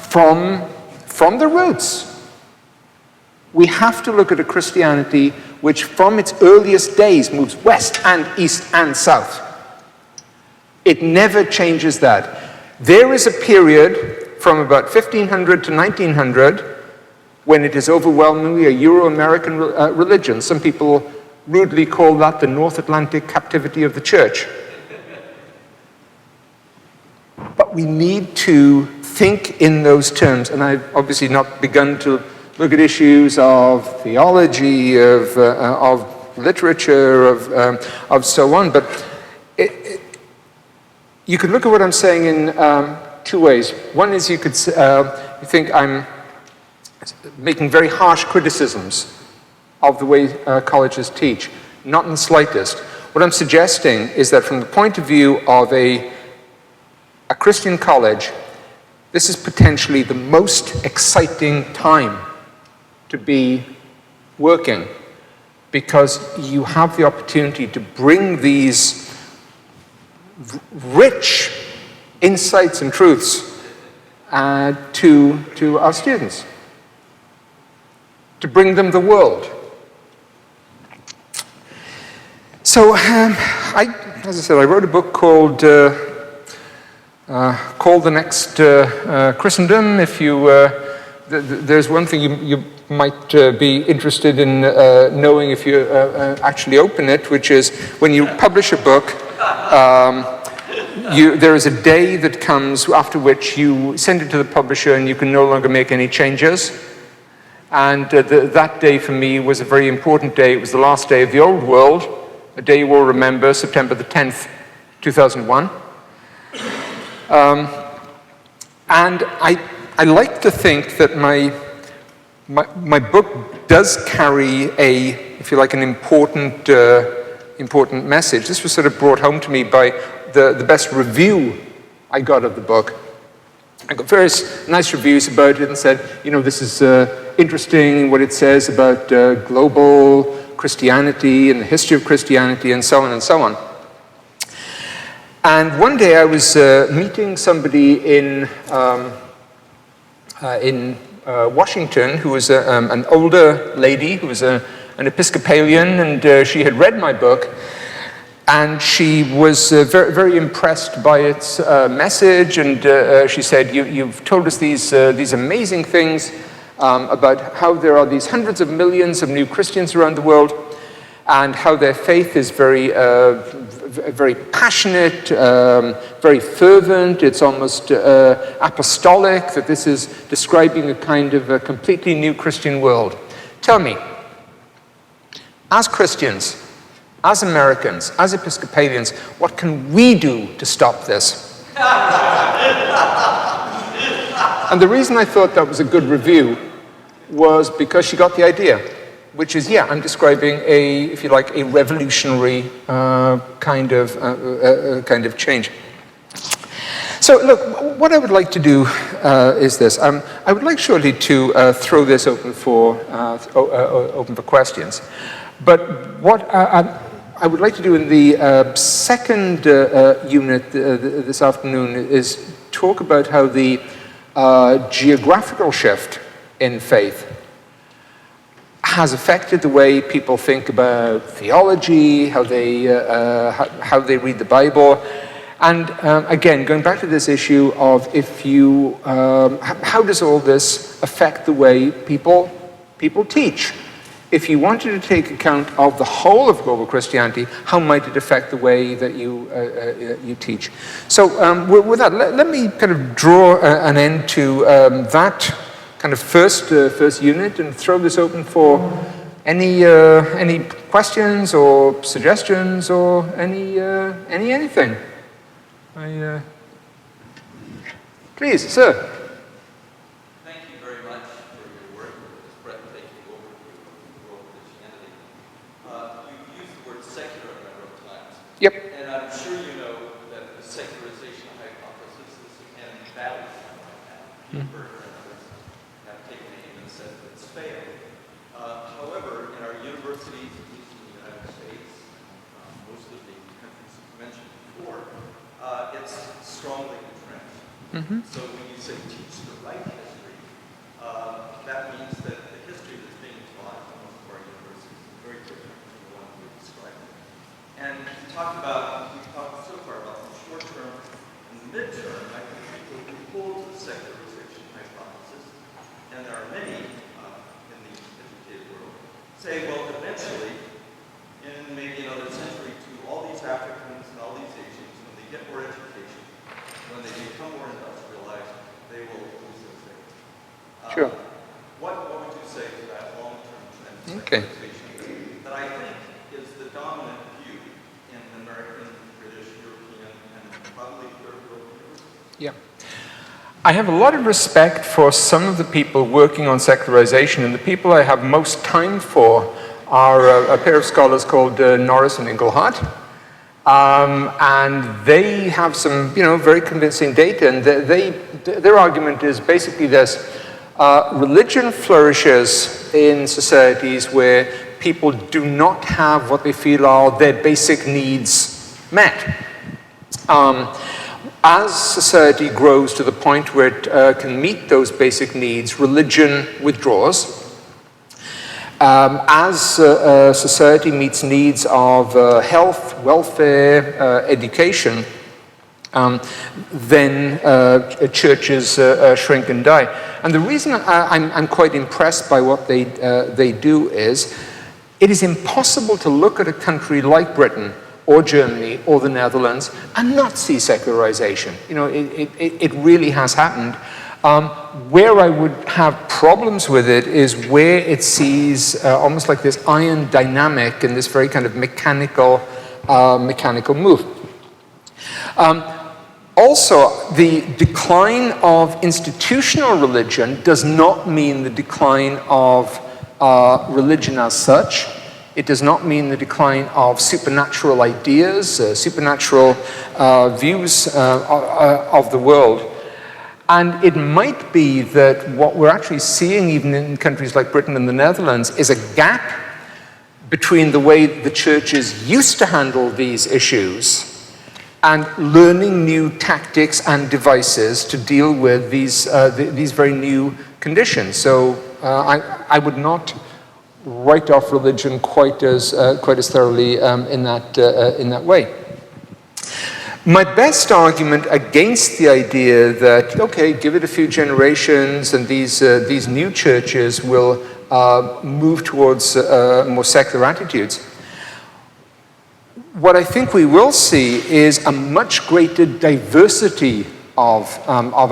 from the roots. We have to look at a Christianity which from its earliest days moves west and east and south. It never changes that. There is a period from about 1500 to 1900 when it is overwhelmingly a Euro-American religion. Some people rudely call that the North Atlantic captivity of the church. But we need to think in those terms, and I've obviously not begun to look at issues of theology, of literature, of so on, but you could look at what I'm saying in two ways. One is you could think I'm making very harsh criticisms of the way colleges teach. Not in the slightest. What I'm suggesting is that from the point of view of a Christian college, this is potentially the most exciting time to be working, because you have the opportunity to bring these rich insights and truths to our students, to bring them the world. So, as I said, I wrote a book called The Next Christendom. If you, there's one thing you might be interested in knowing if you actually open it, which is when you publish a book, there is a day that comes after which you send it to the publisher and you can no longer make any changes. And that day for me was a very important day. It was the last day of the old world, a day you will remember, September the 10th, 2001. And I like to think that my book does carry if you like, an important message. This was sort of brought home to me by the best review I got of the book. I got various nice reviews about it and said, you know, this is interesting what it says about global Christianity and the history of Christianity and so on and so on. And one day I was meeting somebody in Washington who was an older lady who was an Episcopalian, and she had read my book, and she was very, very impressed by its message, and she said, you've told us these amazing things about how there are these hundreds of millions of new Christians around the world, and how their faith is very passionate, very fervent. It's almost apostolic, that this is describing a kind of a completely new Christian world. Tell me, as Christians, as Americans, as Episcopalians, what can we do to stop this? And the reason I thought that was a good review was because she got the idea, which is, yeah, I'm describing if you like, a revolutionary kind of change. So, look, what I would like to do is this. I would like shortly to throw this open for questions. But what I would like to do in the second unit this afternoon is talk about how the geographical shift in faith has affected the way people think about theology, how they read the Bible, and again, going back to this issue of how does all this affect the way people teach? If you wanted to take account of the whole of global Christianity, how might it affect the way that you teach? So with that, let me kind of draw an end to that kind of first unit and throw this open for any questions or suggestions or anything. Please, sir. Yep. And I'm sure you know that the secularization hypothesis is the values like that. Petersburg, for instance, have taken aim and said that it's failed. However, in our universities, at least in the United States, most of the countries you mentioned before, it's strongly entrenched. So when you say teach the right history, that means that the history that's being taught in most of our universities is very different from the one we described. And we talked so far about the short term and the midterm. I think people who hold to the secularization hypothesis, and there are many in the educated world, say, well, eventually, in maybe another century, all these Africans and all these Asians, when they get more education, when they become more industrialized, they will lose their faith. Sure. What would you say to that long-term trend of Okay. secularization that I think is the dominant view in American, British, European, and probably third world universities? Yeah. I have a lot of respect for some of the people working on secularization, and the people I have most time for are a pair of scholars called Norris and Inglehart. And they have some, very convincing data, and their argument is basically this. Religion flourishes in societies where people do not have what they feel are their basic needs met. As society grows to the point where it can meet those basic needs, religion withdraws. As society meets needs of health, welfare, education, then churches shrink and die. And the reason I'm quite impressed by what they do is, it is impossible to look at a country like Britain or Germany or the Netherlands and not see secularization. It really has happened. Where I would have problems with it is where it sees almost like this iron dynamic and this very kind of mechanical move. Also, the decline of institutional religion does not mean the decline of religion as such. It does not mean the decline of supernatural ideas, supernatural views of the world. And it might be that what we're actually seeing even in countries like Britain and the Netherlands is a gap between the way the churches used to handle these issues and learning new tactics and devices to deal with these very new conditions. So I would not write off religion quite as thoroughly in that way. My best argument against the idea that, okay, give it a few generations and these new churches will move towards more secular attitudes. What I think we will see is a much greater diversity of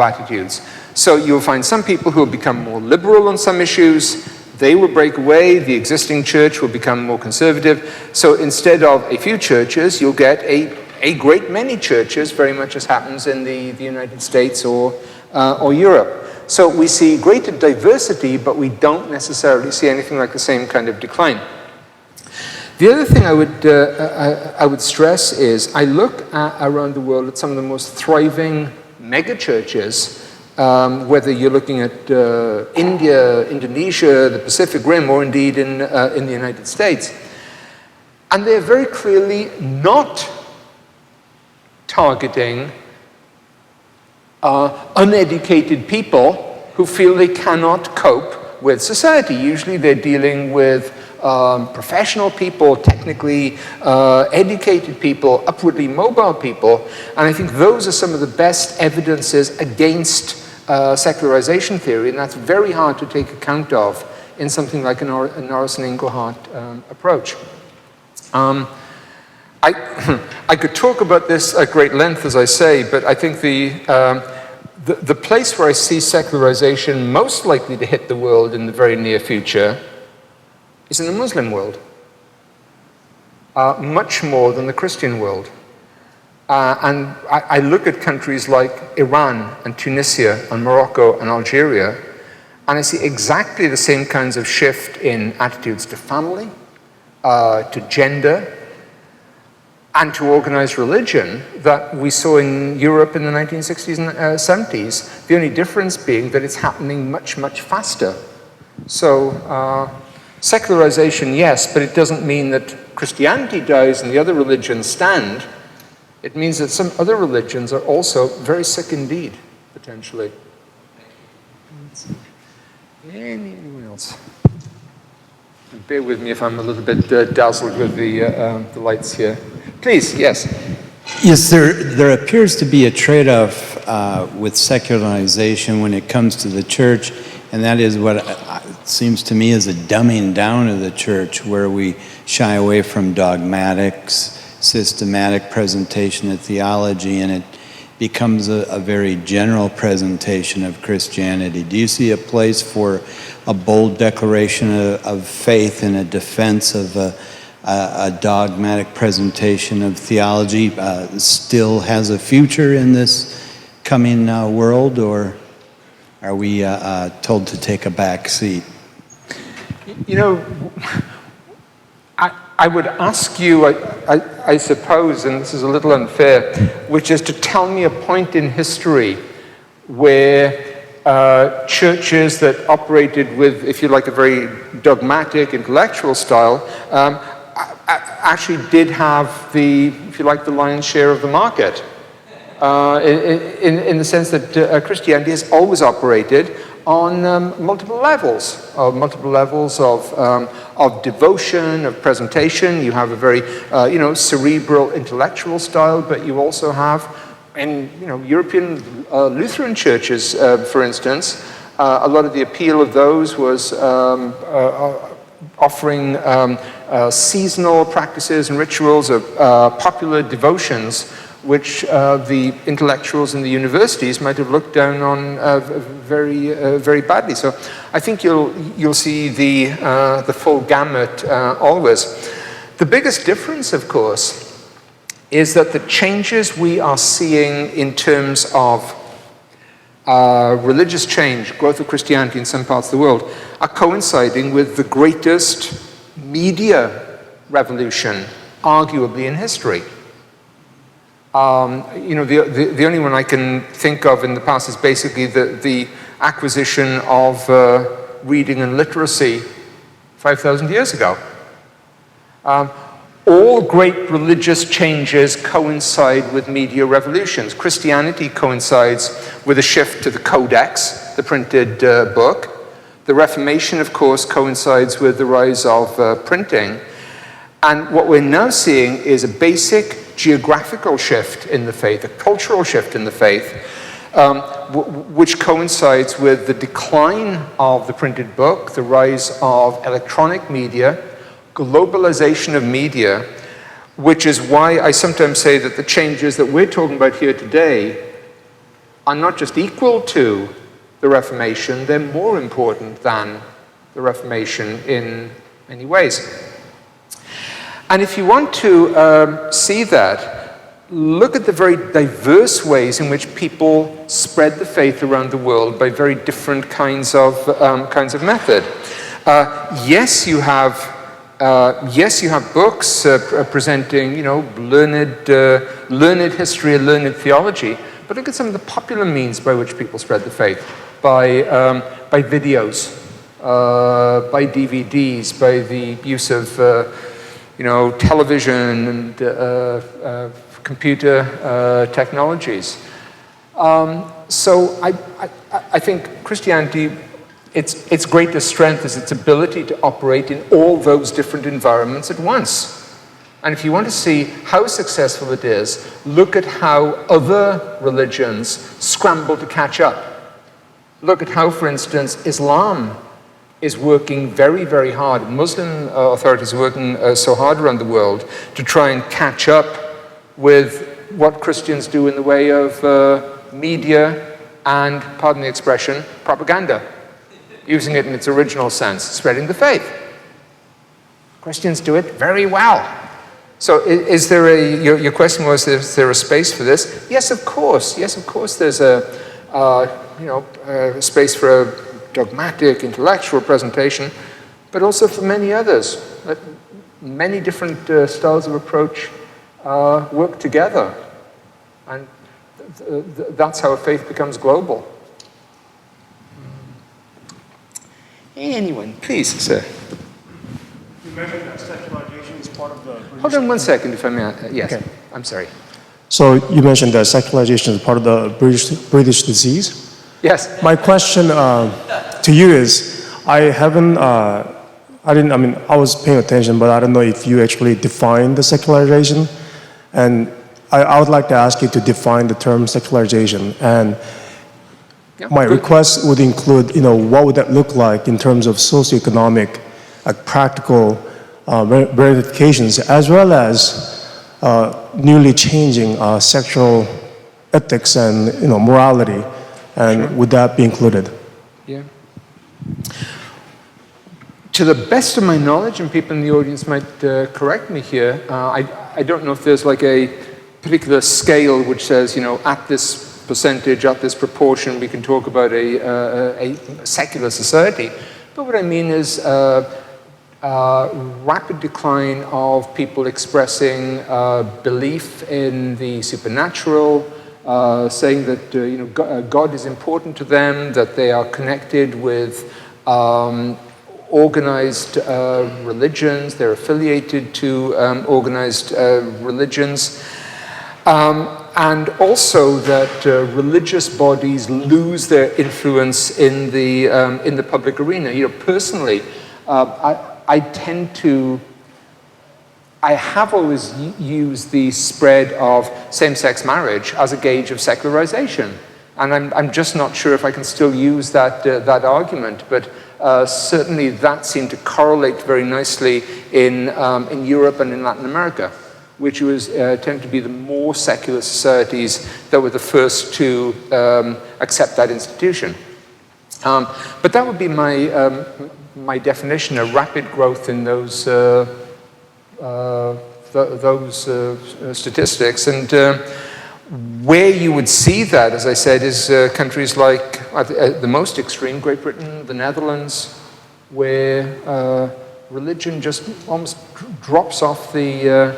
attitudes. So you'll find some people who will become more liberal on some issues. They will break away. The existing church will become more conservative. So instead of a few churches, you'll get a great many churches, very much as happens in the United States or Europe. So we see greater diversity, but we don't necessarily see anything like the same kind of decline. The other thing I would stress is I look around the world at some of the most thriving mega churches, whether you're looking at India, Indonesia, the Pacific Rim, or indeed in the United States, and they're very clearly not targeting uneducated people who feel they cannot cope with society. Usually they're dealing with professional people, technically educated people, upwardly mobile people, and I think those are some of the best evidences against secularization theory, and that's very hard to take account of in something like a Norris and Inglehart approach. I could talk about this at great length, as I say, but I think the place where I see secularization most likely to hit the world in the very near future is in the Muslim world, much more than the Christian world. And I look at countries like Iran and Tunisia and Morocco and Algeria, and I see exactly the same kinds of shift in attitudes to family, to gender, and to organized religion that we saw in Europe in the 1960s and 70s, the only difference being that it's happening much, much faster. So secularization, yes, but it doesn't mean that Christianity dies and the other religions stand. It means that some other religions are also very sick indeed, potentially. Anyone else? Bear with me if I'm a little bit dazzled with the lights here. Please, yes. Yes, there appears to be a trade-off with secularization when it comes to the church, and that is what seems to me is a dumbing down of the church, where we shy away from dogmatics, systematic presentation of theology, and it becomes a very general presentation of Christianity. Do you see a place for a bold declaration of faith and a defense of a dogmatic presentation of theology still has a future in this coming world, or are we told to take a back seat? You know, I would ask you, I suppose, and this is a little unfair, which is to tell me a point in history where churches that operated with, if you like, a very dogmatic, intellectual style, actually did have the, if you like, the lion's share of the market. In the sense that Christianity has always operated on multiple levels of devotion, of presentation. You have a very, cerebral, intellectual style, but you also have, in European Lutheran churches, for instance, a lot of the appeal of those was offering seasonal practices and rituals of popular devotions, which the intellectuals in the universities might have looked down on very badly. So I think you'll see the full gamut always. The biggest difference, of course, is that the changes we are seeing in terms of religious change, growth of Christianity in some parts of the world, are coinciding with the greatest media revolution, arguably, in history. The only one I can think of in the past is basically the acquisition of reading and literacy 5,000 years ago. All great religious changes coincide with media revolutions. Christianity coincides with a shift to the Codex, the printed book. The Reformation, of course, coincides with the rise of printing. And what we're now seeing is a basic geographical shift in the faith, a cultural shift in the faith, which coincides with the decline of the printed book, the rise of electronic media, globalization of media, which is why I sometimes say that the changes that we're talking about here today are not just equal to the Reformation, they're more important than the Reformation in many ways. And if you want to see that, look at the very diverse ways in which people spread the faith around the world by very different kinds of method. Yes, you have books presenting, learned history and learned theology. But look at some of the popular means by which people spread the faith: by videos, by DVDs, by the use of television and computer technologies. So I think Christianity, its greatest strength is its ability to operate in all those different environments at once. And if you want to see how successful it is, look at how other religions scramble to catch up. Look at how, for instance, Islam is working very, very hard. Muslim authorities are working so hard around the world to try and catch up with what Christians do in the way of media and, pardon the expression, propaganda, using it in its original sense, spreading the faith. Christians do it very well. So is there your question was, is there a space for this? Yes, of course. Yes, of course there's a space for a dogmatic, intellectual presentation, but also for many others. Many different styles of approach work together. And that's how faith becomes global. Anyone, please, sir. You mentioned that secularization is part of the... Hold on one second, if I may. Yes, Okay. I'm sorry. So you mentioned that secularization is part of the British disease. Yes. My question to you is, I was paying attention, but I don't know if you actually defined the secularization. And I would like to ask you to define the term secularization. And Yeah, my good. request would include, what would that look like in terms of socioeconomic, practical ramifications, as well as newly changing sexual ethics and morality, and would that be included? Yeah. To the best of my knowledge, and people in the audience might correct me here, I don't know if there's like a particular scale which says, at this percentage, at this proportion, we can talk about a secular society. But what I mean is rapid decline of people expressing belief in the supernatural, saying that God is important to them, that they are connected with organized religions, they're affiliated to organized religions, and also that religious bodies lose their influence in the public arena. Personally, I have always used the spread of same-sex marriage as a gauge of secularization. And I'm just not sure if I can still use that argument, but certainly that seemed to correlate very nicely in Europe and in Latin America, which tend to be the more secular societies that were the first to accept that institution. But that would be my definition: a rapid growth in those statistics. And where you would see that, as I said, is countries like, at the most extreme, Great Britain, the Netherlands, where religion just almost drops off the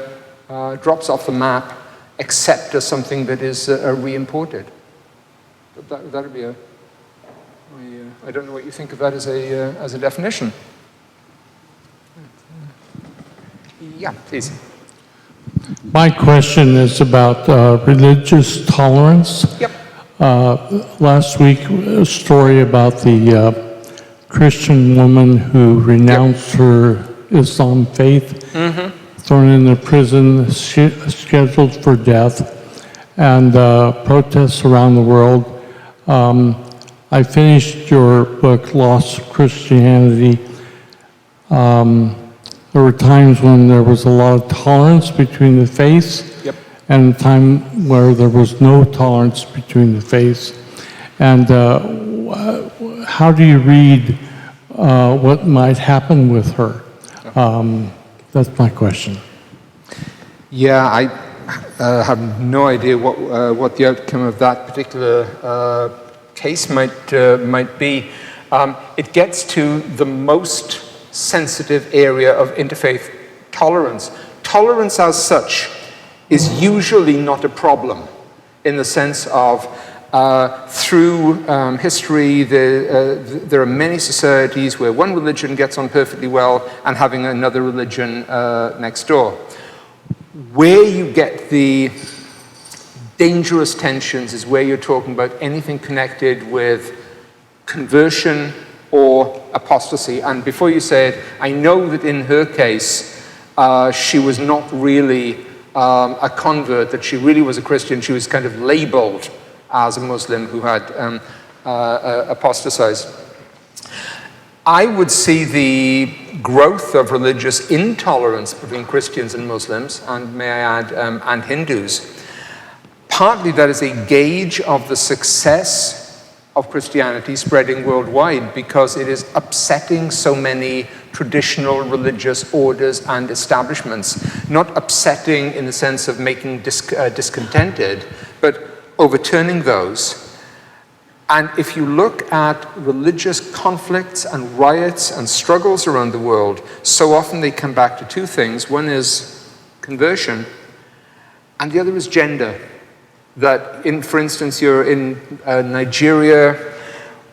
map, except as something that is re-imported. That would be I don't know what you think of that as a definition. Yeah, please. My question is about religious tolerance. Yep. Last week, a story about the Christian woman who renounced her Islam faith, thrown into prison, scheduled for death, and protests around the world. I finished your book, Lost Christianity. There were times when there was a lot of tolerance between the faiths, Yep. and a time where there was no tolerance between the faiths. And how do you read what might happen with her? That's my question. Yeah, I have no idea what the outcome of that particular case might be. It gets to the most sensitive area of interfaith tolerance. Tolerance as such is usually not a problem, in the sense of through history there are many societies where one religion gets on perfectly well and having another religion next door. Where you get the dangerous tensions is where you're talking about anything connected with conversion or apostasy. And before you say it, I know that in her case, she was not really a convert, that she really was a Christian. She was kind of labeled as a Muslim who had apostatized. I would see the growth of religious intolerance between Christians and Muslims, and may I add, and Hindus. Partly that is a gauge of the success of Christianity spreading worldwide, because it is upsetting so many traditional religious orders and establishments. Not upsetting in the sense of making discontented, but overturning those. And if you look at religious conflicts and riots and struggles around the world, so often they come back to two things. One is conversion, And the other is gender. That, for instance, you're in Nigeria,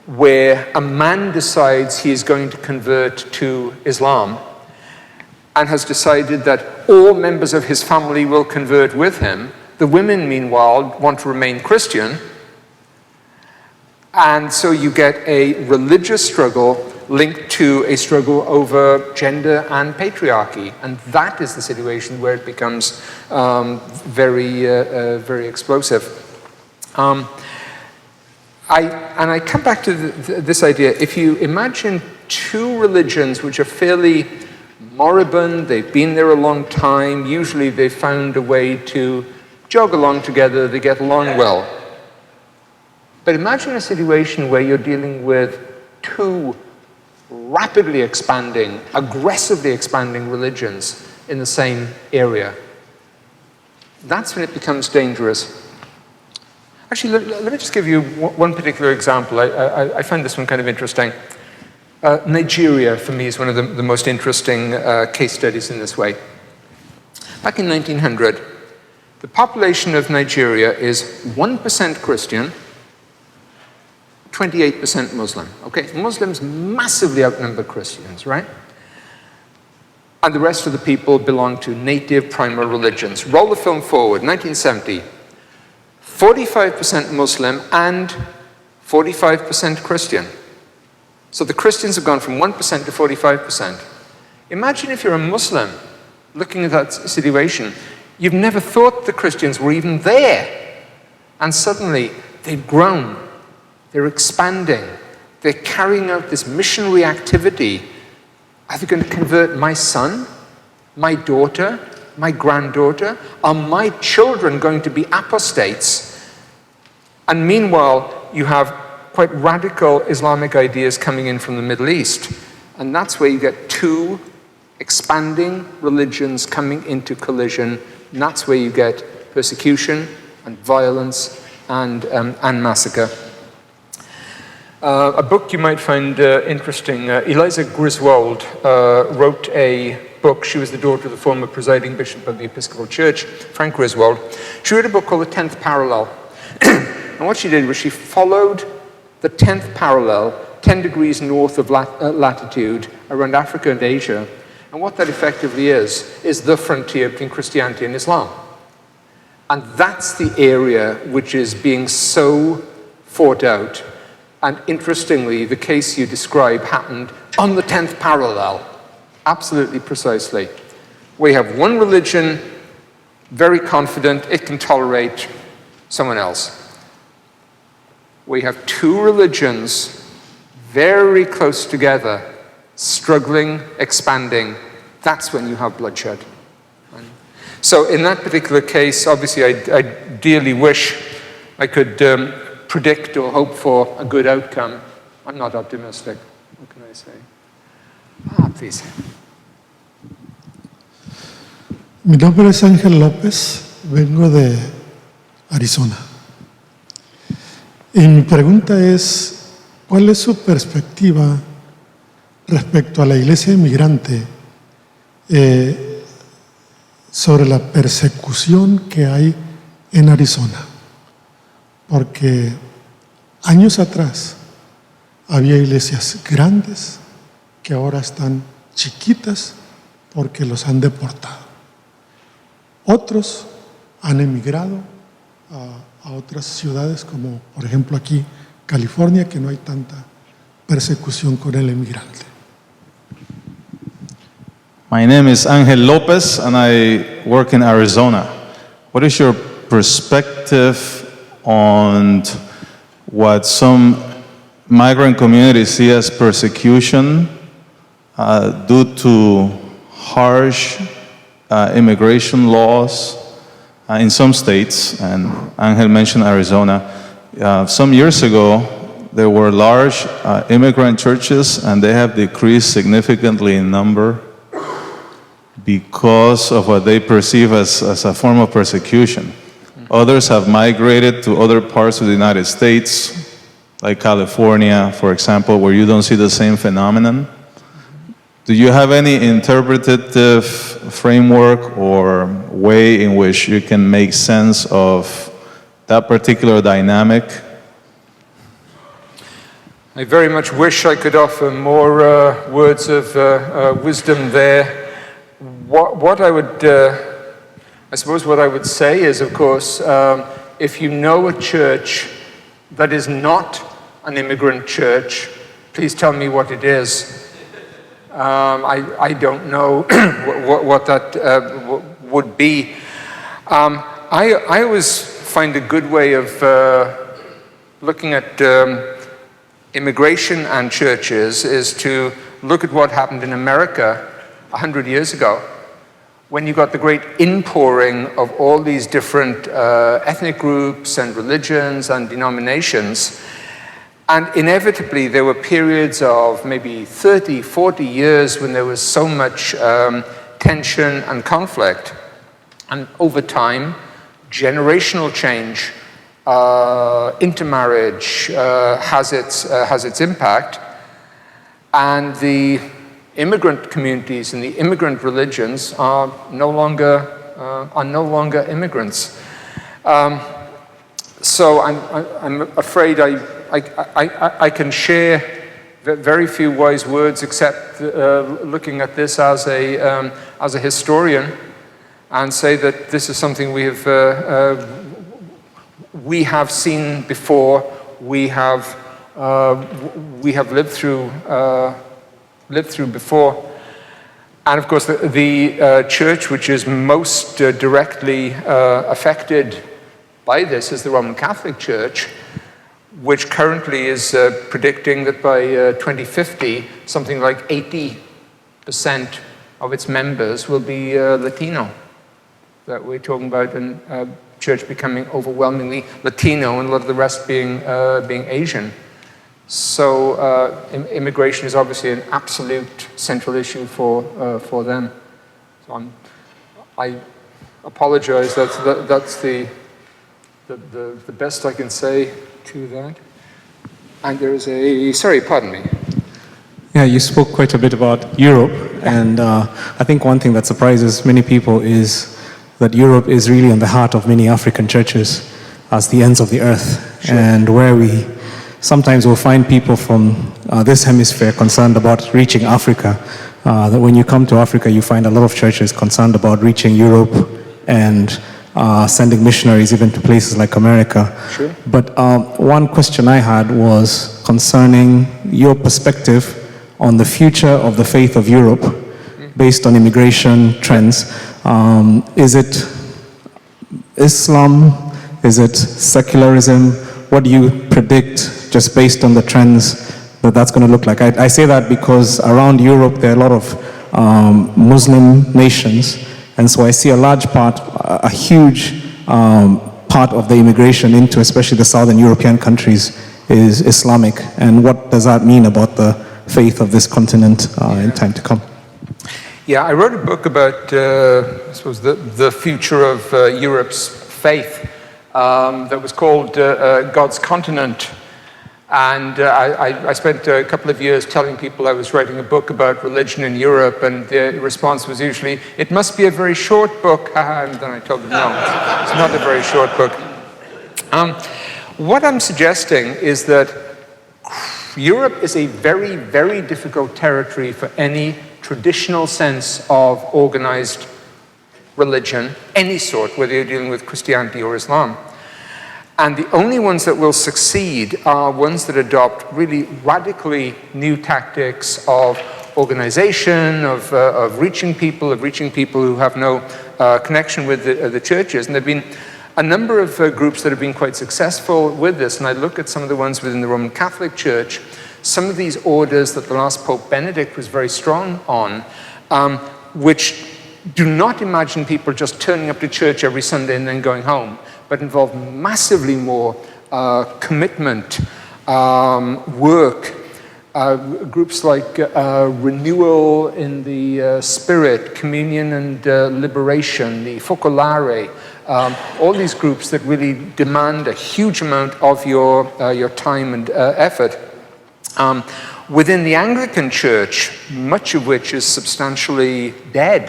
where a man decides he is going to convert to Islam and has decided that all members of his family will convert with him. The women, meanwhile, want to remain Christian. And so you get a religious struggle linked to a struggle over gender and patriarchy. And that is the situation where it becomes very explosive. I come back to this idea. If you imagine two religions which are fairly moribund, they've been there a long time, usually they've found a way to jog along together, they get along well. But imagine a situation where you're dealing with two rapidly expanding, aggressively expanding religions in the same area. That's when it becomes dangerous. Actually, let me just give you one particular example. I find this one kind of interesting. Nigeria, for me, is one of the most interesting case studies in this way. Back in 1900, the population of Nigeria is 1% Christian, 28% Muslim. Okay, Muslims massively outnumber Christians, right? And the rest of the people belong to native primal religions. Roll the film forward, 1970. 45% Muslim and 45% Christian. So the Christians have gone from 1% to 45%. Imagine if you're a Muslim looking at that situation. You've never thought the Christians were even there. And suddenly they've grown. They're expanding. They're carrying out this missionary activity. Are they going to convert my son, my daughter, my granddaughter? Are my children going to be apostates? And meanwhile, you have quite radical Islamic ideas coming in from the Middle East. And that's where you get two expanding religions coming into collision. And that's where you get persecution and violence and massacre. A book you might find interesting. Eliza Griswold wrote a book. She was the daughter of the former presiding bishop of the Episcopal Church, Frank Griswold. She wrote a book called The 10th Parallel. And what she did was she followed the 10th parallel, 10 degrees north of latitude, around Africa and Asia. And what that effectively is the frontier between Christianity and Islam. And that's the area which is being so fought out. And interestingly, the case you describe happened on the 10th parallel. Absolutely precisely. We have one religion, very confident it can tolerate someone else. We have two religions very close together, struggling, expanding. That's when you have bloodshed. So in that particular case, obviously I dearly wish I could predict or hope for a good outcome. I'm not optimistic. What can I say? Please. Mi nombre es Ángel López, vengo de Arizona. Y mi pregunta es, ¿cuál es su perspectiva respecto a la iglesia inmigrante sobre la persecución que hay en Arizona? Porque años atrás había iglesias grandes que ahora están chiquitas porque los han deportado. Otros han emigrado a otras ciudades como, por ejemplo, aquí, California, que no hay tanta persecución con el emigrante. My name is Ángel López, and I work in Arizona. What is your perspective on what some migrant communities see as persecution due to harsh immigration laws in some states, and Ángel mentioned Arizona. Some years ago, there were large immigrant churches, and they have decreased significantly in number because of what they perceive as a form of persecution. Others have migrated to other parts of the United States, like California, for example, where you don't see the same phenomenon. Do you have any interpretative framework or way in which you can make sense of that particular dynamic? I very much wish I could offer more words of wisdom there. What I would, I suppose what I would say is, of course, if you know a church that is not an immigrant church, please tell me what it is. I don't know what that would be. I always find a good way of looking at immigration and churches is to look at what happened in America 100 years ago, when you got the great inpouring of all these different ethnic groups and religions and denominations. And inevitably, there were periods of maybe 30, 40 years when there was so much tension and conflict. And over time, generational change, intermarriage has its impact. And the immigrant communities and the immigrant religions are no longer immigrants. So I'm afraid I can share very few wise words except looking at this as a historian and say that this is something we have seen before. We have lived through before. And of course, the church which is most directly affected by this is the Roman Catholic Church, which currently is predicting that by 2050, something like 80% of its members will be Latino. That we're talking about a church becoming overwhelmingly Latino and a lot of the rest being Asian. So immigration is obviously an absolute central issue for them. So I apologize. That's the best I can say to that. And there is sorry, pardon me. Yeah, you spoke quite a bit about Europe, and I think one thing that surprises many people is that Europe is really in the heart of many African churches as the ends of the earth, sure. And where we sometimes will find people from this hemisphere concerned about reaching Africa. That when you come to Africa, you find a lot of churches concerned about reaching Europe and sending missionaries even to places like America. Sure. But one question I had was concerning your perspective on the future of the faith of Europe based on immigration trends. Is it Islam? Is it secularism? What do you predict, just based on the trends, that's going to look like? I say that because around Europe there are a lot of Muslim nations, and so I see a large part, a huge part of the immigration into especially the southern European countries is Islamic. And what does that mean about the faith of this continent in time to come? Yeah, I wrote a book about, I suppose, the future of Europe's faith that was called God's Continent. And I spent a couple of years telling people I was writing a book about religion in Europe, and the response was usually, it must be a very short book. And then I told them, no, it's not a very short book. What I'm suggesting is that Europe is a very, very difficult territory for any traditional sense of organized religion, any sort, whether you're dealing with Christianity or Islam. And the only ones that will succeed are ones that adopt really radically new tactics of organization, of reaching people who have no connection with the churches. And there have been a number of groups that have been quite successful with this. And I look at some of the ones within the Roman Catholic Church, some of these orders that the last Pope Benedict was very strong on, which do not imagine people just turning up to church every Sunday and then going home, but involve massively more commitment, work. Groups like Renewal in the Spirit, Communion and Liberation, the Focolare, all these groups that really demand a huge amount of your time and effort. Within the Anglican Church, much of which is substantially dead,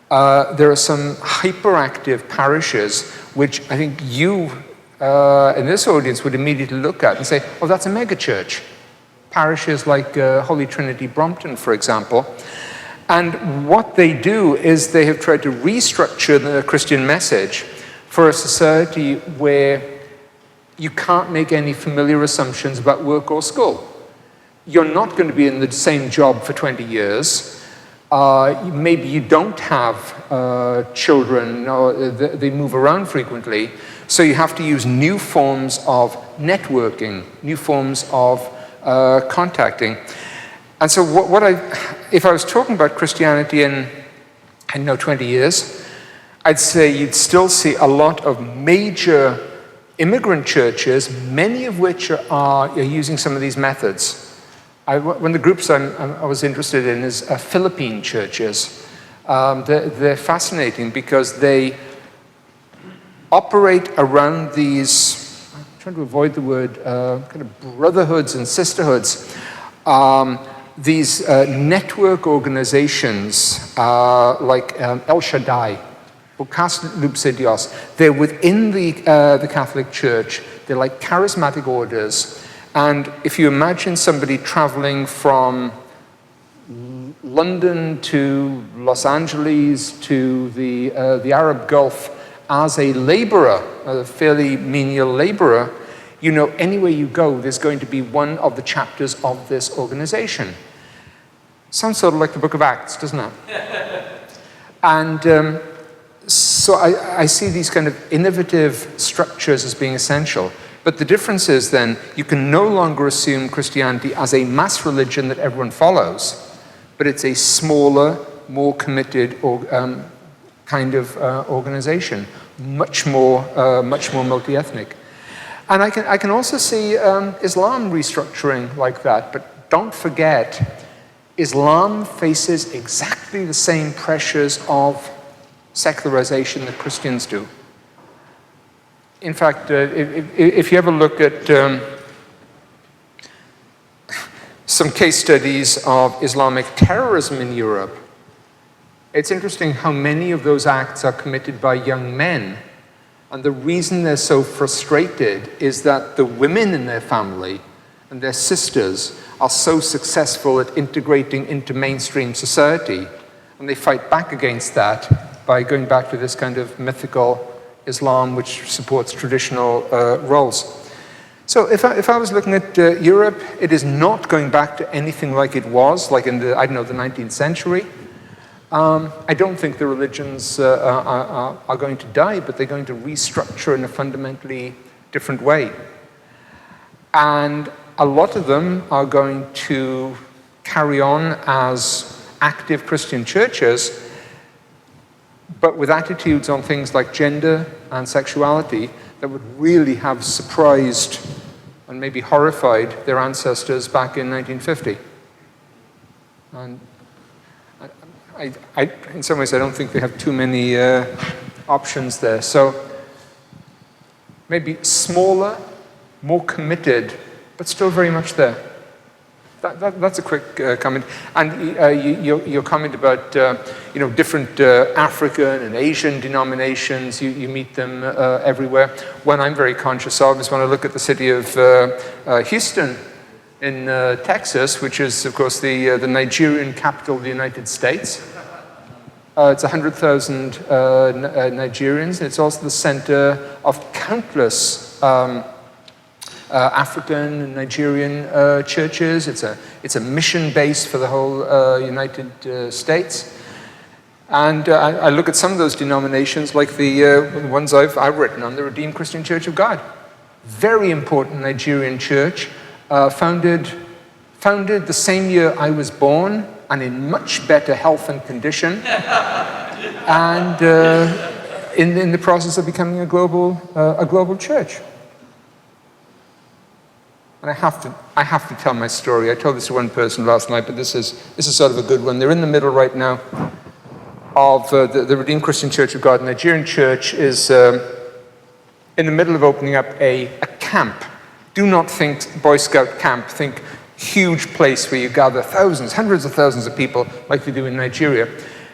there are some hyperactive parishes which I think you in this audience would immediately look at and say, oh, that's a megachurch. Parishes like Holy Trinity Brompton, for example. And what they do is they have tried to restructure the Christian message for a society where you can't make any familiar assumptions about work or school. You're not going to be in the same job for 20 years. Maybe you don't have children, or they move around frequently. So you have to use new forms of networking, new forms of contacting. And so if I was talking about Christianity in, I don't know, 20 years, I'd say you'd still see a lot of major immigrant churches, many of which are using some of these methods. One of the groups I was interested in is Philippine churches. They're fascinating because they operate around these, I'm trying to avoid the word, kind of brotherhoods and sisterhoods. These network organizations like El Shaddai, Bukas Luce Dios, they're within the Catholic Church. They're like charismatic orders. And if you imagine somebody traveling from London to Los Angeles to the Arab Gulf as a laborer, a fairly menial laborer, you know, anywhere you go, there's going to be one of the chapters of this organization. Sounds sort of like the Book of Acts, doesn't it? And so I see these kind of innovative structures as being essential. But the difference is then, you can no longer assume Christianity as a mass religion that everyone follows, but it's a smaller, more committed kind of organization, much more multi-ethnic. And I can also see Islam restructuring like that, but don't forget, Islam faces exactly the same pressures of secularization that Christians do. In fact, if you ever look at some case studies of Islamic terrorism in Europe, it's interesting how many of those acts are committed by young men. And the reason they're so frustrated is that the women in their family and their sisters are so successful at integrating into mainstream society, and they fight back against that by going back to this kind of mythical Islam which supports traditional roles. So if I was looking at Europe, it is not going back to anything like it was, like in the 19th century. I don't think the religions are going to die, but they're going to restructure in a fundamentally different way. And a lot of them are going to carry on as active Christian churches, but with attitudes on things like gender and sexuality that would really have surprised and maybe horrified their ancestors back in 1950. And in some ways, I don't think they have too many options there. So maybe smaller, more committed, but still very much there. That's a quick comment. And your comment about different African and Asian denominations, you meet them everywhere. One I'm very conscious of is when I look at the city of Houston in Texas, which is, of course, the Nigerian capital of the United States. It's 100,000 Nigerians. It's also the center of countless African and Nigerian churches. It's a mission base for the whole United States. And I look at some of those denominations, like the ones I've written on, the Redeemed Christian Church of God. Very important Nigerian church, founded the same year I was born, and in much better health and condition, and in the process of becoming a global church. And I have to tell my story. I told this to one person last night, but this is sort of a good one. They're in the middle right now of the Redeemed Christian Church of God. Nigerian church is in the middle of opening up a camp. Do not think Boy Scout camp. Think huge place where you gather thousands, hundreds of thousands of people, like they do in Nigeria.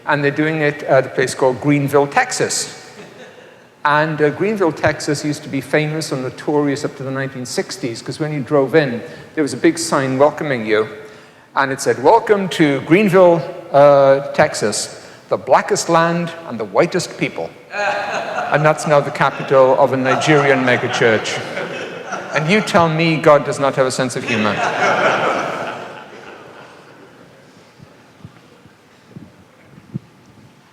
And they're doing it at a place called Greenville, Texas. And Greenville, Texas used to be famous or notorious up to the 1960s, because when you drove in, there was a big sign welcoming you. And it said, "Welcome to Greenville, Texas, the blackest land and the whitest people." And that's now the capital of a Nigerian megachurch. And you tell me God does not have a sense of humor.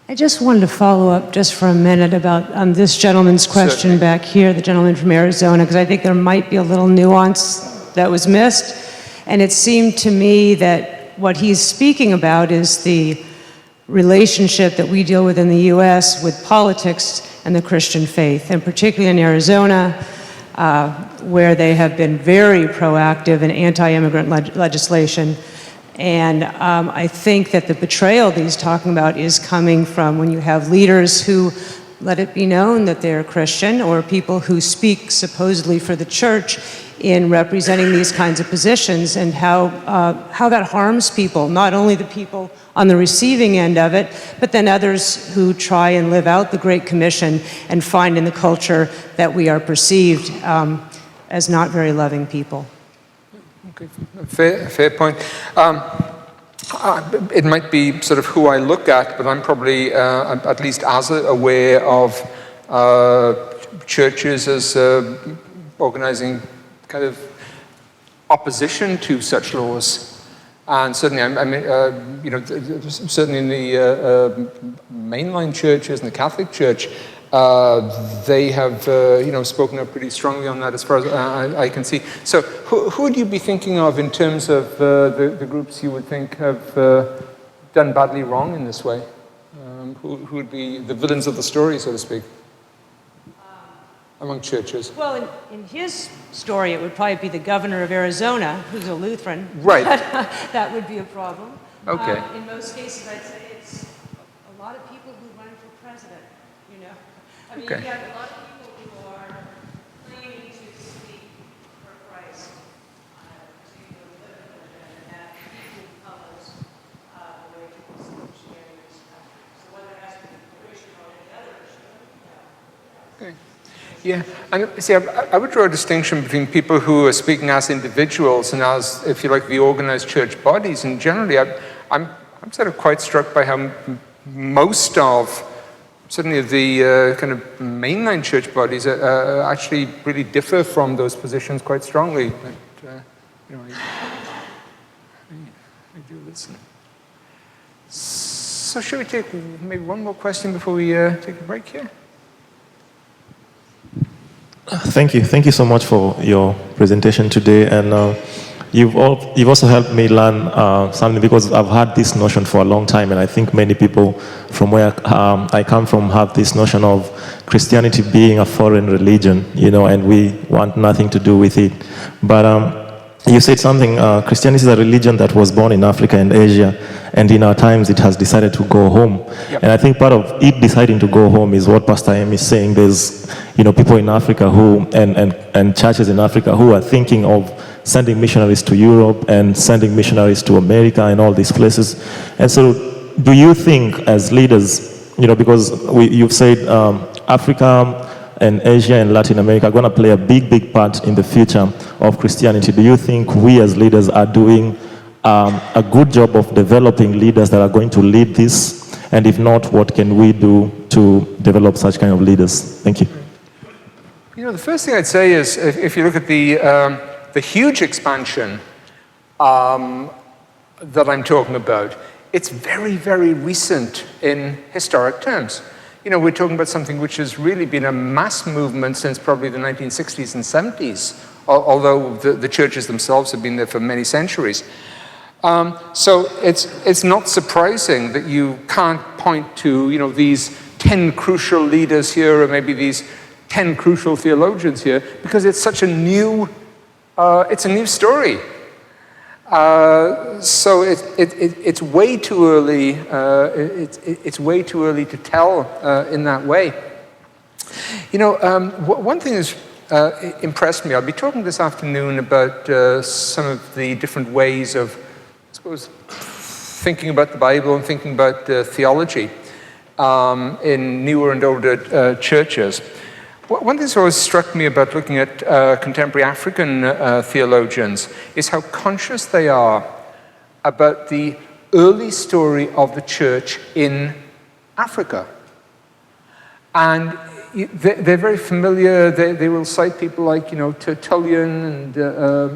I just wanted to follow up just for a minute about this gentleman's question back here, the gentleman from Arizona, because I think there might be a little nuance that was missed. And it seemed to me that what he's speaking about is the relationship that we deal with in the U.S. with politics and the Christian faith, and particularly in Arizona, where they have been very proactive in anti-immigrant legislation. And I think that the betrayal that he's talking about is coming from when you have leaders who let it be known that they're Christian, or people who speak supposedly for the church in representing these kinds of positions, and how that harms people, not only the people on the receiving end of it, but then others who try and live out the Great Commission and find in the culture that we are perceived as not very loving people. Okay, fair point. It might be sort of who I look at, but I'm probably at least as aware of churches as organizing kind of opposition to such laws. And certainly, I mean, certainly in the mainline churches and the Catholic Church, they have, spoken up pretty strongly on that, as far as I can see. So, who would you be thinking of in terms of the groups you would think have done badly wrong in this way? Who would be the villains of the story, so to speak, among churches? Well, in his story, it would probably be the governor of Arizona, who's a Lutheran. Right. That would be a problem. Okay. In most cases, I'd say it's a lot of people who run for president, I mean, Okay. you have a lot of people who are claiming to speak for Christ on a particular political agenda, and that deeply colors the way people see Christianity in this country. So whether it has to be Christian or any other issue, Okay. Yeah, and see, I would draw a distinction between people who are speaking as individuals and as, if you like, the organized church bodies. And generally, I'm sort of quite struck by how most of, certainly the kind of mainline church bodies actually really differ from those positions quite strongly. But, I do listen. So should we take maybe one more question before we take a break here? Thank you. Thank you so much for your presentation today. And you've also helped me learn something, because I've had this notion for a long time, and I think many people from where I come from have this notion of Christianity being a foreign religion, and we want nothing to do with it. But you said something, Christianity is a religion that was born in Africa and Asia, and in our times it has decided to go home. Yep. And I think part of it deciding to go home is what Pastor M is saying. There's people in Africa who, and churches in Africa who are thinking of sending missionaries to Europe and sending missionaries to America and all these places. And so do you think as leaders, because you've said Africa and Asia and Latin America are going to play a big part in the future of Christianity. Do you think we as leaders are doing a good job of developing leaders that are going to lead this? And if not, what can we do to develop such kind of leaders? Thank you. The first thing I'd say is, if you look at the huge expansion that I'm talking about, it's very, very recent in historic terms. We're talking about something which has really been a mass movement since probably the 1960s and 70s, although the churches themselves have been there for many centuries. So it's not surprising that you can't point to, these 10 crucial leaders here, or maybe these 10 crucial theologians here, because it's such a new, it's a new story. So it's way too early. It's way too early to tell in that way. One thing is impressed me. I'll be talking this afternoon about some of the different ways of, I suppose, thinking about the Bible and thinking about theology in newer and older churches. One thing that's always struck me about looking at contemporary African theologians is how conscious they are about the early story of the church in Africa. And they're very familiar. They will cite people like, Tertullian and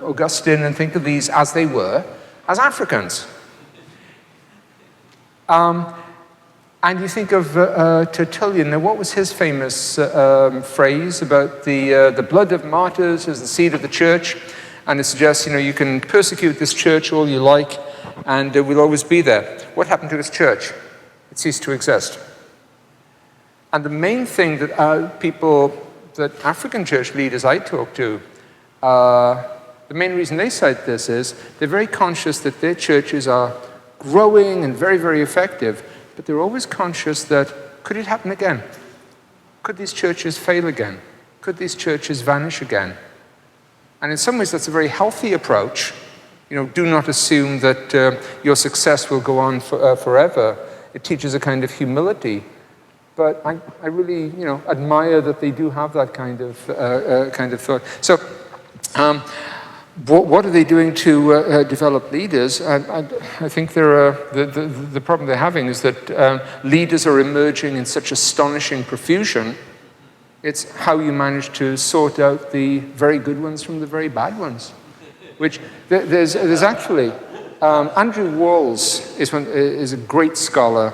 Augustine and think of these as they were, as Africans. And you think of Tertullian. Now, what was his famous phrase about the blood of martyrs is the seed of the church? And it suggests, you can persecute this church all you like, and we'll always be there. What happened to this church? It ceased to exist. And the main thing that that African church leaders I talk to, the main reason they cite this is they're very conscious that their churches are growing and very, very effective, but they're always conscious that, could it happen again? Could these churches fail again? Could these churches vanish again? And in some ways, that's a very healthy approach. Do not assume that your success will go on forever. It teaches a kind of humility. But I really, admire that they do have that kind of thought. So, what are they doing to develop leaders? I think the problem they're having is that leaders are emerging in such astonishing profusion. It's how you manage to sort out the very good ones from the very bad ones. Which there's actually Andrew Walls is a great scholar.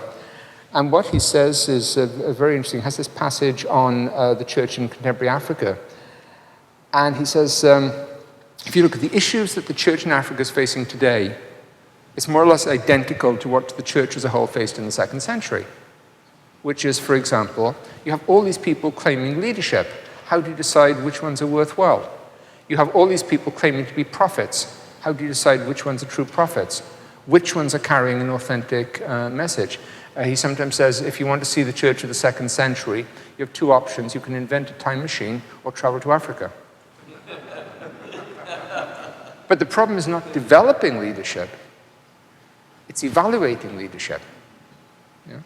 And what he says is very interesting. He has this passage on the church in contemporary Africa. And he says, if you look at the issues that the church in Africa is facing today, it's more or less identical to what the church as a whole faced in the 2nd century. Which is, for example, you have all these people claiming leadership. How do you decide which ones are worthwhile? You have all these people claiming to be prophets. How do you decide which ones are true prophets? Which ones are carrying an authentic message? He sometimes says, if you want to see the church of the 2nd century, you have two options. You can invent a time machine or travel to Africa. But the problem is not developing leadership. It's evaluating leadership. Yeah?